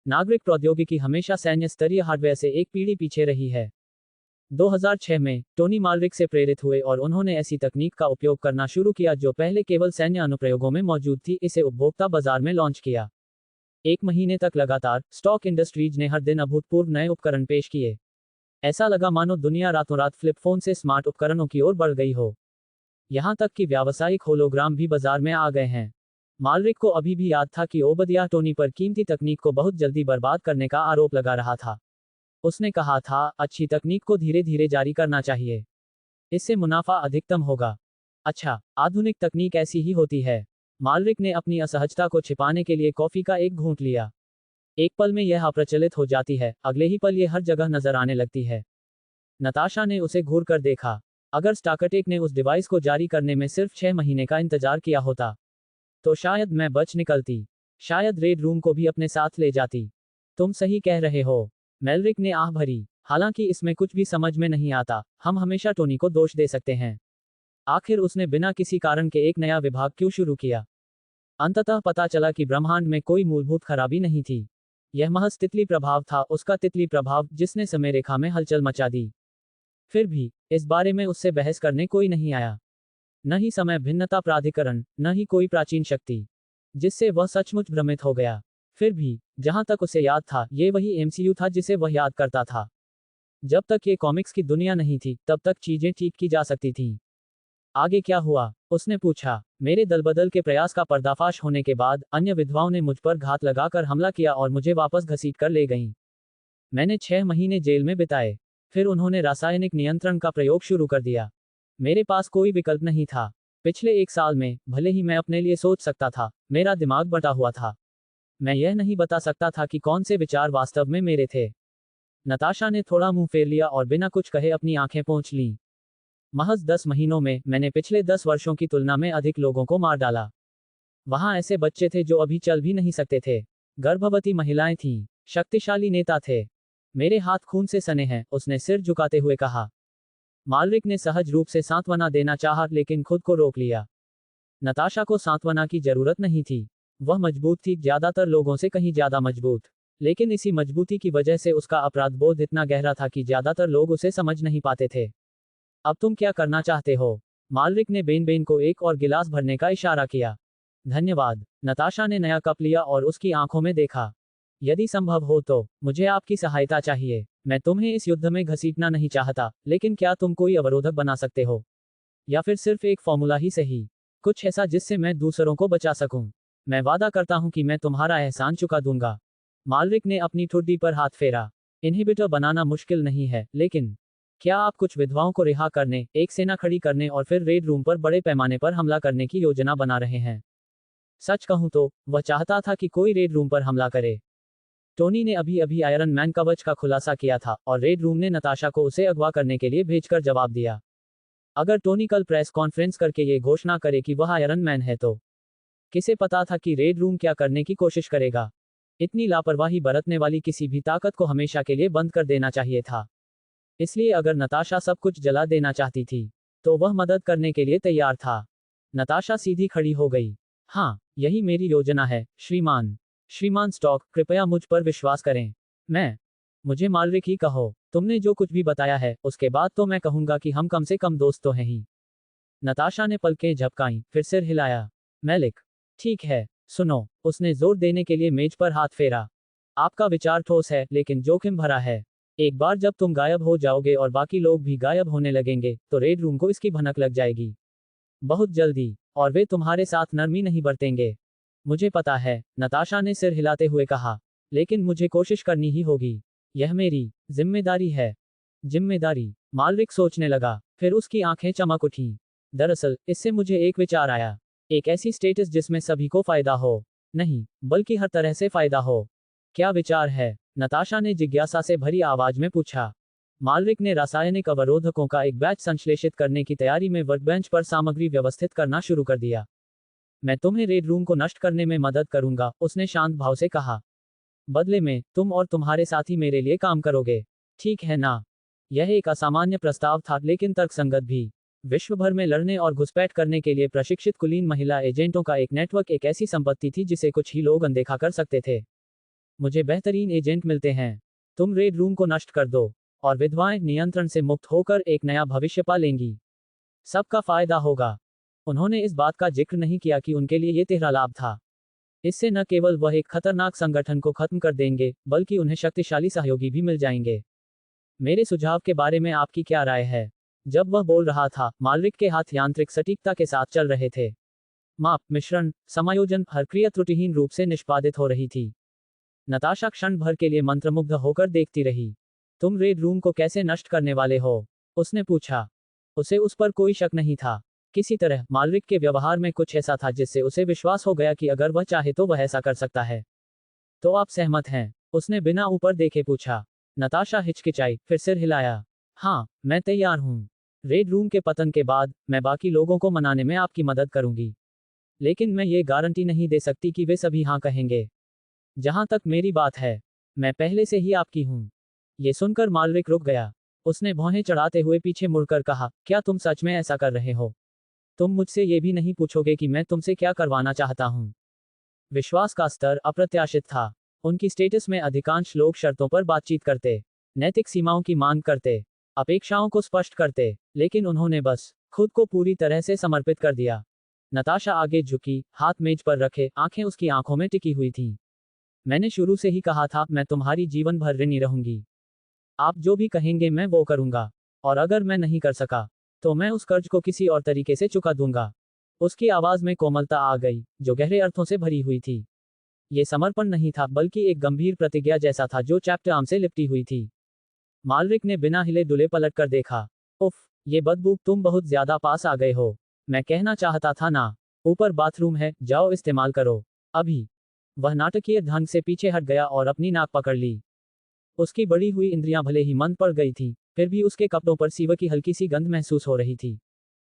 नागरिक प्रौद्योगिकी हमेशा सैन्य स्तरीय हार्डवेयर से एक पीढ़ी पीछे रही है। 2006 में टोनी मालविक से प्रेरित हुए और उन्होंने ऐसी तकनीक का उपयोग करना शुरू किया जो पहले केवल सैन्य अनुप्रयोगों में मौजूद थी। इसे उपभोक्ता बाजार में लॉन्च किया। 1 महीने तक लगातार स्टॉक इंडस्ट्रीज ने हर दिन अभूतपूर्व नए उपकरण पेश किए। ऐसा लगा मानो दुनिया रातों रात फ्लिप फोन से स्मार्ट उपकरणों की ओर बढ़ गई हो। यहां तक कि व्यावसायिक होलोग्राम भी बाजार में आ गए हैं। मालविक को अभी भी याद था कि ओबदिया टोनी पर कीमती तकनीक को बहुत जल्दी बर्बाद करने का आरोप लगा रहा था। उसने कहा था, अच्छी तकनीक को धीरे धीरे जारी करना चाहिए। इससे मुनाफा अधिकतम होगा। अच्छा, आधुनिक तकनीक ऐसी ही होती है। मालविक ने अपनी असहजता को छिपाने के लिए कॉफी का एक घूंट लिया। एक पल में यह अप्रचलित हो जाती है, अगले ही पल यह हर जगह नजर आने लगती है। नताशा ने उसे घूर कर देखा। अगर स्टार्कटेक ने उस डिवाइस को जारी करने में सिर्फ 6 महीने का इंतजार किया होता, तो शायद मैं बच निकलती। शायद रेड रूम को भी अपने साथ ले जाती। तुम सही कह रहे हो। मेलरिक ने आह भरी। हालांकि इसमें कुछ भी समझ में नहीं आता। हम हमेशा टोनी को दोष दे सकते हैं। आखिर उसने बिना किसी कारण के एक नया विभाग क्यों शुरू किया? अंततः पता चला कि ब्रह्मांड में कोई मूलभूत खराबी नहीं थी। यह महज तितली प्रभाव था, उसका तितली प्रभाव, जिसने समय रेखा में हलचल मचा दी। फिर भी इस बारे में उससे बहस करने कोई नहीं आया। न ही समय भिन्नता प्राधिकरण, न ही कोई प्राचीन शक्ति, जिससे वह सचमुच भ्रमित हो गया। फिर भी जहां तक उसे याद था, ये वही एमसीयू था जिसे वह याद करता था। जब तक ये कॉमिक्स की दुनिया नहीं थी, तब तक चीजें ठीक की जा सकती थीं। आगे क्या हुआ? उसने पूछा। मेरे दलबदल के प्रयास का पर्दाफाश होने के बाद अन्य विधवाओं ने मुझ पर घात लगाकर हमला किया और मुझे वापस घसीट कर ले गईं। मैंने 6 महीने जेल में बिताए। फिर उन्होंने रासायनिक नियंत्रण का प्रयोग शुरू कर दिया। मेरे पास कोई विकल्प नहीं था। पिछले 1 साल में, भले ही मैं अपने लिए सोच सकता था, मेरा दिमाग बटा हुआ था। मैं यह नहीं बता सकता था कि कौन से विचार वास्तव में मेरे थे। नताशा ने थोड़ा मुंह फेर लिया और बिना कुछ कहे अपनी आंखें पोंछ लीं। महज 10 महीनों में मैंने पिछले 10 वर्षों की तुलना में अधिक लोगों को मार डाला। वहां ऐसे बच्चे थे जो अभी चल भी नहीं सकते थे। गर्भवती महिलाएं थीं। शक्तिशाली नेता थे। मेरे हाथ खून से सने हैं, उसने सिर झुकाते हुए कहा। मालरिक ने सहज रूप से सांत्वना देना चाहा लेकिन खुद को रोक लिया। नताशा को सांत्वना की जरूरत नहीं थी। वह मजबूत थी, ज्यादातर लोगों से कहीं ज्यादा मजबूत। लेकिन इसी मजबूती की वजह से उसका अपराध बोध इतना गहरा था कि ज्यादातर लोग उसे समझ नहीं पाते थे। अब तुम क्या करना चाहते हो? मालरिक ने बेन को एक और गिलास भरने का इशारा किया। धन्यवाद। नताशा ने नया कप लिया और उसकी आंखों में देखा। यदि संभव हो तो मुझे आपकी सहायता चाहिए। मैं तुम्हें इस युद्ध में घसीटना नहीं चाहता, लेकिन क्या तुम कोई अवरोधक बना सकते हो? या फिर सिर्फ एक फॉर्मूला ही सही, कुछ ऐसा जिससे मैं दूसरों को बचा सकूं। मैं वादा करता हूं कि मैं तुम्हारा एहसान चुका दूंगा। मालरिक ने अपनी ठुड्डी पर हाथ फेरा। इनहिबिटर बनाना मुश्किल नहीं है, लेकिन क्या आप कुछ विधवाओं को रिहा करने, एक सेना खड़ी करने और फिर रेड रूम पर बड़े पैमाने पर हमला करने की योजना बना रहे हैं? सच कहूं तो वह चाहता था कि कोई रेड रूम पर हमला करे। टोनी ने अभी अभी आयरन मैन कवच का खुलासा किया था और रेड रूम ने नताशा को उसे अगवा करने के लिए भेजकर जवाब दिया। अगर टोनी कल प्रेस कॉन्फ्रेंस करके ये घोषणा करे कि वह आयरन मैन है तो किसे पता था कि रेड रूम क्या करने की कोशिश करेगा। इतनी लापरवाही बरतने वाली किसी भी ताकत को हमेशा के लिए बंद कर देना चाहिए था। इसलिए अगर नताशा सब कुछ जला देना चाहती थी तो वह मदद करने के लिए तैयार था। नताशा सीधी खड़ी हो गई। हाँ, यही मेरी योजना है, श्रीमान। श्रीमान स्टॉक, कृपया मुझ पर विश्वास करें। मुझे मालरिक ही कहो। तुमने जो कुछ भी बताया है उसके बाद तो मैं कहूंगा कि हम कम से कम दोस्त तो हैं ही। नताशा ने पलकें झपकाईं, फिर सिर हिलाया। मैलिक, ठीक है, सुनो। उसने जोर देने के लिए मेज पर हाथ फेरा। आपका विचार ठोस है लेकिन जोखिम भरा है। एक बार जब तुम गायब हो जाओगे और बाकी लोग भी गायब होने लगेंगे तो रेड रूम को इसकी भनक लग जाएगी बहुत जल्दी, और वे तुम्हारे साथ नरमी नहीं बरतेंगे। मुझे पता है, नताशा ने सिर हिलाते हुए कहा, लेकिन मुझे कोशिश करनी ही होगी। यह मेरी जिम्मेदारी है। जिम्मेदारी? मालरिक सोचने लगा, फिर उसकी आंखें चमक उठीं। दरअसल इससे मुझे एक विचार आया। एक ऐसी स्टेटस जिसमें सभी को फायदा हो। नहीं, बल्कि हर तरह से फायदा हो। क्या विचार है? नताशा ने जिज्ञासा से भरी आवाज में पूछा। मालरिक ने रासायनिक अवरोधकों का एक बैच संश्लेषित करने की तैयारी में वर्कबेंच पर सामग्री व्यवस्थित करना शुरू कर दिया। मैं तुम्हें रेड रूम को नष्ट करने में मदद करूंगा, उसने शांत भाव से कहा। बदले में तुम और तुम्हारे साथी मेरे लिए काम करोगे, ठीक है ना? यह एक असामान्य प्रस्ताव था लेकिन तर्कसंगत भी। विश्व भर में लड़ने और घुसपैठ करने के लिए प्रशिक्षित कुलीन महिला एजेंटों का एक नेटवर्क एक ऐसी संपत्ति थी जिसे कुछ ही लोग अनदेखा कर सकते थे। मुझे बेहतरीन एजेंट मिलते हैं। तुम रेड रूम को नष्ट कर दो और विधवाएं नियंत्रण से मुक्त होकर एक नया भविष्य पा लेंगी। सबका फायदा होगा। उन्होंने इस बात का जिक्र नहीं किया कि उनके लिए ये तिहरा लाभ था। इससे न केवल वह एक खतरनाक संगठन को खत्म कर देंगे, बल्कि उन्हें शक्तिशाली सहयोगी भी मिल जाएंगे। मेरे सुझाव के बारे में आपकी क्या राय है? जब वह बोल रहा था, मालरिक के हाथ यांत्रिक सटीकता के साथ चल रहे थे। माप, मिश्रण, समायोजन, हर क्रिया त्रुटिहीन रूप से निष्पादित हो रही थी। नताशा क्षण भर के लिए मंत्रमुग्ध होकर देखती रही। तुम रेड रूम को कैसे नष्ट करने वाले हो? उसने पूछा। उसे उस पर कोई शक नहीं था। किसी तरह मालरिक के व्यवहार में कुछ ऐसा था जिससे उसे विश्वास हो गया कि अगर वह चाहे तो वह ऐसा कर सकता है। तो आप सहमत हैं? उसने बिना ऊपर देखे पूछा। नताशा हिचकिचाई, फिर सिर हिलाया। हाँ, मैं तैयार हूँ। रेड रूम के पतन के बाद मैं बाकी लोगों को मनाने में आपकी मदद करूंगी, लेकिन मैं ये गारंटी नहीं दे सकती कि वे सभी हाँ कहेंगे। जहां तक मेरी बात है, मैं पहले से ही आपकी हूं। ये सुनकर मालरिक रुक गया। उसने भौहें चढ़ाते हुए पीछे मुड़कर कहा, क्या तुम सच में ऐसा कर रहे हो? तुम मुझसे ये भी नहीं पूछोगे कि मैं तुमसे क्या करवाना चाहता हूं? विश्वास का स्तर अप्रत्याशित था। उनकी स्टेटस में अधिकांश लोग शर्तों पर बातचीत करते, नैतिक सीमाओं की मांग करते, अपेक्षाओं को स्पष्ट करते, लेकिन उन्होंने बस खुद को पूरी तरह से समर्पित कर दिया। नताशा आगे झुकी, हाथ मेज पर रखे, आंखें उसकी आंखों में टिकी हुई थीं। मैंने शुरू से ही कहा था, मैं तुम्हारी जीवन भर ऋणी रहूंगी। आप जो भी कहेंगे मैं वो करूंगा, और अगर मैं नहीं कर सका तो मैं उस कर्ज को किसी और तरीके से चुका दूंगा। उसकी आवाज में कोमलता आ गई, जो गहरे अर्थों से भरी हुई थी। ये समर्पण नहीं था, बल्कि एक गंभीर प्रतिज्ञा जैसा था जो चैप्टर आर्म से लिपटी हुई थी। मालरिक ने बिना हिले डुले पलट कर देखा। उफ, ये बदबू, तुम बहुत ज्यादा पास आ गए हो। मैं कहना चाहता था ना, ऊपर बाथरूम है, जाओ इस्तेमाल करो, अभी। वह नाटकीय ढंग से पीछे हट गया और अपनी नाक पकड़ ली। उसकी बढ़ी हुई इंद्रियां भले ही मंद पड़ गई थी, फिर भी उसके कपड़ों पर सीवर की हल्की सी गंध महसूस हो रही थी।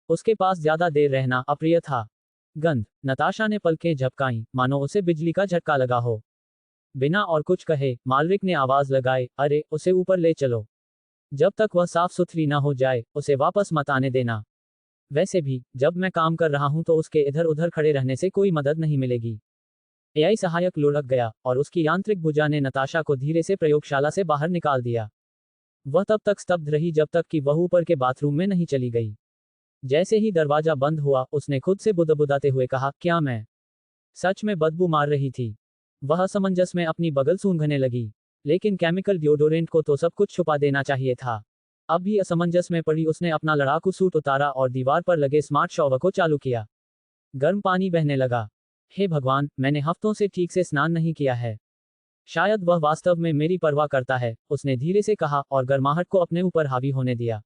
उसके पास ज्यादा देर रहना अप्रिय था। गंध। नताशा ने पलकें झपकाईं, मानो उसे बिजली का झटका लगा हो। बिना और कुछ कहे मालविक ने आवाज लगाई, अरे उसे ऊपर ले चलो। जब तक वह साफ सुथरी ना हो जाए उसे वापस मत आने देना। वैसे भी जब मैं काम कर रहा हूं तो उसके इधर उधर खड़े रहने से कोई मदद नहीं मिलेगी। एआई सहायक लुढ़क गया और उसकी यांत्रिक भुजा ने नताशा को धीरे से प्रयोगशाला से बाहर निकाल दिया। वह तब तक स्तब्ध रही जब तक कि वह ऊपर के बाथरूम में नहीं चली गई। जैसे ही दरवाजा बंद हुआ उसने खुद से बुदबुदाते हुए कहा, क्या मैं सच में बदबू मार रही थी। वह असमंजस में अपनी बगल सूंघने लगी, लेकिन केमिकल डिओडोरेंट को तो सब कुछ छुपा देना चाहिए था। अब भी असमंजस में पड़ी उसने अपना लड़ाकू सूट उतारा और दीवार पर लगे स्मार्ट शॉवर को चालू किया। गर्म पानी बहने लगा। हे भगवान, मैंने हफ्तों से ठीक से स्नान नहीं किया है। शायद वह वास्तव में मेरी परवाह करता है, उसने धीरे से कहा और गर्माहट को अपने ऊपर हावी होने दिया।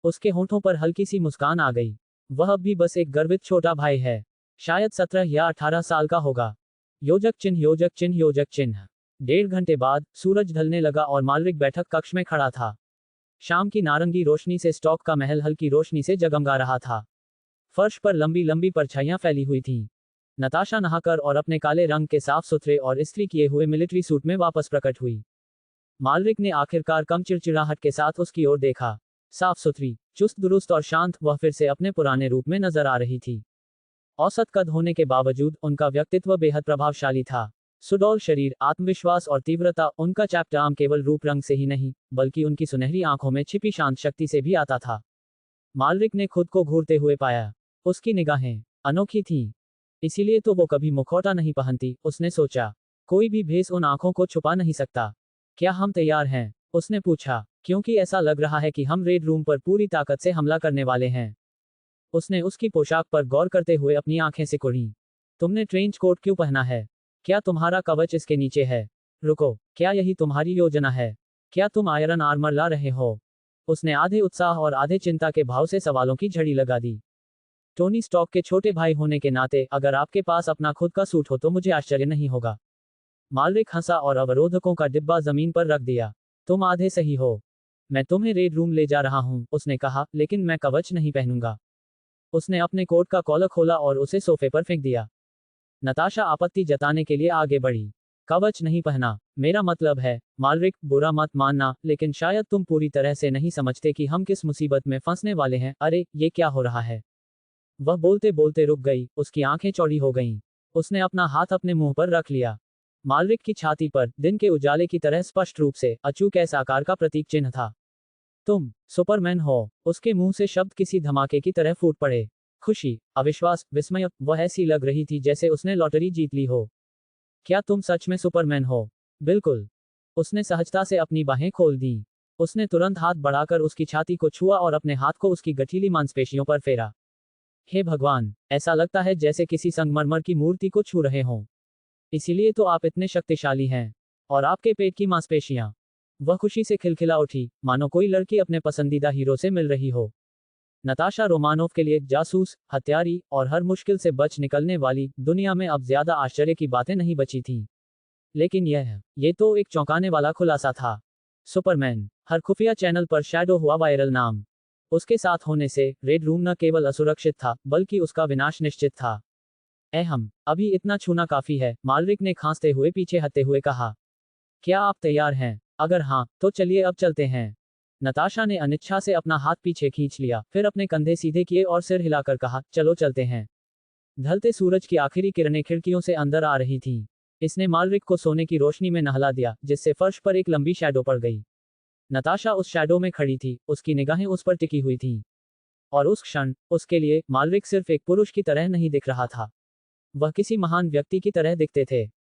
उसके होंठों पर हल्की सी मुस्कान आ गई। वह अब भी बस एक गर्वित छोटा भाई है, शायद 17 या 18 साल का होगा। योजक चिन्ह योजक चिन्ह योजक चिन्ह। 1.5 घंटे बाद सूरज ढलने लगा और मालविक बैठक कक्ष में खड़ा था। शाम की नारंगी रोशनी से स्टॉक का महल हल्की रोशनी से जगमगा रहा था। फर्श पर लंबी लंबी परछाइयां फैली हुई थीं। नताशा नहाकर और अपने काले रंग के साफ सुथरे और इस्त्री किए हुए मिलिट्री सूट में वापस प्रकट हुई। मालविक ने आखिरकार कम चिड़चिड़ाहट के साथ उसकी ओर देखा। साफ सुथरी, चुस्त दुरुस्त और शांत, वह फिर से अपने पुराने रूप में नजर आ रही थी। औसत कद होने के बावजूद उनका व्यक्तित्व बेहद प्रभावशाली था। सुडौल शरीर, आत्मविश्वास और तीव्रता, उनका चैप्टर आम केवल रूप रंग से ही नहीं, बल्कि उनकी सुनहरी आंखों में छिपी शांत शक्ति से भी आता था। मालविक ने खुद को घूरते हुए पाया। उसकी निगाहें अनोखी थीं। इसीलिए तो वो कभी मुखौटा नहीं पहनती, उसने सोचा। कोई भी भेस उन आंखों को छुपा नहीं सकता। क्या हम तैयार हैं? उसने पूछा, क्योंकि ऐसा लग रहा है कि हम रेड रूम पर पूरी ताकत से हमला करने वाले हैं। उसने उसकी पोशाक पर गौर करते हुए अपनी आंखें सिकुड़ीं। तुमने ट्रेंच कोट क्यों पहना है? क्या तुम्हारा कवच इसके नीचे है? रुको, क्या यही तुम्हारी योजना है? क्या तुम आयरन आर्मर ला रहे हो? उसने आधे उत्साह और आधे चिंता के भाव से सवालों की झड़ी लगा दी। टोनी स्टॉक के छोटे भाई होने के नाते अगर आपके पास अपना खुद का सूट हो तो मुझे आश्चर्य नहीं होगा। मालविक हंसा और अवरोधकों का डिब्बा जमीन पर रख दिया। तुम आधे सही हो। मैं तुम्हें रेड रूम ले जा रहा हूं, उसने कहा, लेकिन मैं कवच नहीं पहनूंगा। उसने अपने कोट का कॉलर खोला और उसे सोफे पर फेंक दिया। नताशा आपत्ति जताने के लिए आगे बढ़ी। कवच नहीं पहना? मेरा मतलब है, मालविक, बुरा मत मानना, लेकिन शायद तुम पूरी तरह से नहीं समझते कि हम किस मुसीबत में फंसने वाले हैं। अरे, ये क्या हो रहा है? वह बोलते बोलते रुक गई, उसकी आंखें चौड़ी हो गईं। उसने अपना हाथ अपने मुंह पर रख लिया। मालविक की छाती पर दिन के उजाले की तरह स्पष्ट रूप से अचूक ऐसा आकार का प्रतीक चिन्ह था। तुम सुपरमैन हो। उसके मुंह से शब्द किसी धमाके की तरह फूट पड़े। खुशी, अविश्वास, विस्मय, वह ऐसी लग रही थी जैसे उसने लॉटरी जीत ली हो। क्या तुम सच में सुपरमैन हो? बिल्कुल। उसने सहजता से अपनी बाहें खोल दी। उसने तुरंत हाथ बढ़ाकर उसकी छाती को छुआ और अपने हाथ को उसकी गठीली मांसपेशियों पर फेरा। हे भगवान, ऐसा लगता है जैसे किसी संगमरमर की मूर्ति को छू रहे हों। इसीलिए तो आप इतने शक्तिशाली हैं। और आपके पेट की मांसपेशियां। वह खुशी से खिलखिला उठी, मानो कोई लड़की अपने पसंदीदा हीरो से मिल रही हो। नताशा रोमानोव के लिए जासूस, हत्यारी और हर मुश्किल से बच निकलने वाली दुनिया में अब ज्यादा आश्चर्य की बातें नहीं बची थीं। लेकिन ये तो एक चौंकाने वाला खुलासा था। सुपरमैन, हर खुफिया चैनल पर शैडो हुआ वायरल नाम। उसके साथ होने से रेड रूम न केवल असुरक्षित था, बल्कि उसका विनाश निश्चित था। हम अभी इतना छूना काफी है, मालविक ने खांसते हुए पीछे हटते हुए कहा। क्या आप तैयार हैं? अगर हाँ, तो चलिए अब चलते हैं। नताशा ने अनिच्छा से अपना हाथ पीछे खींच लिया, फिर अपने कंधे सीधे किए और सिर हिलाकर कहा, चलो चलते हैं। ढलते सूरज की आखिरी किरणें खिड़कियों से अंदर आ रही थीं। इसने मालविक को सोने की रोशनी में नहला दिया, जिससे फर्श पर एक लंबी शैडो पड़ गई। नताशा उस शैडो में खड़ी थी, उसकी निगाहें उस पर टिकी हुई थीं। और उस क्षण, उसके लिए मालविक सिर्फ एक पुरुष की तरह नहीं दिख रहा था। वह किसी महान व्यक्ति की तरह दिखते थे।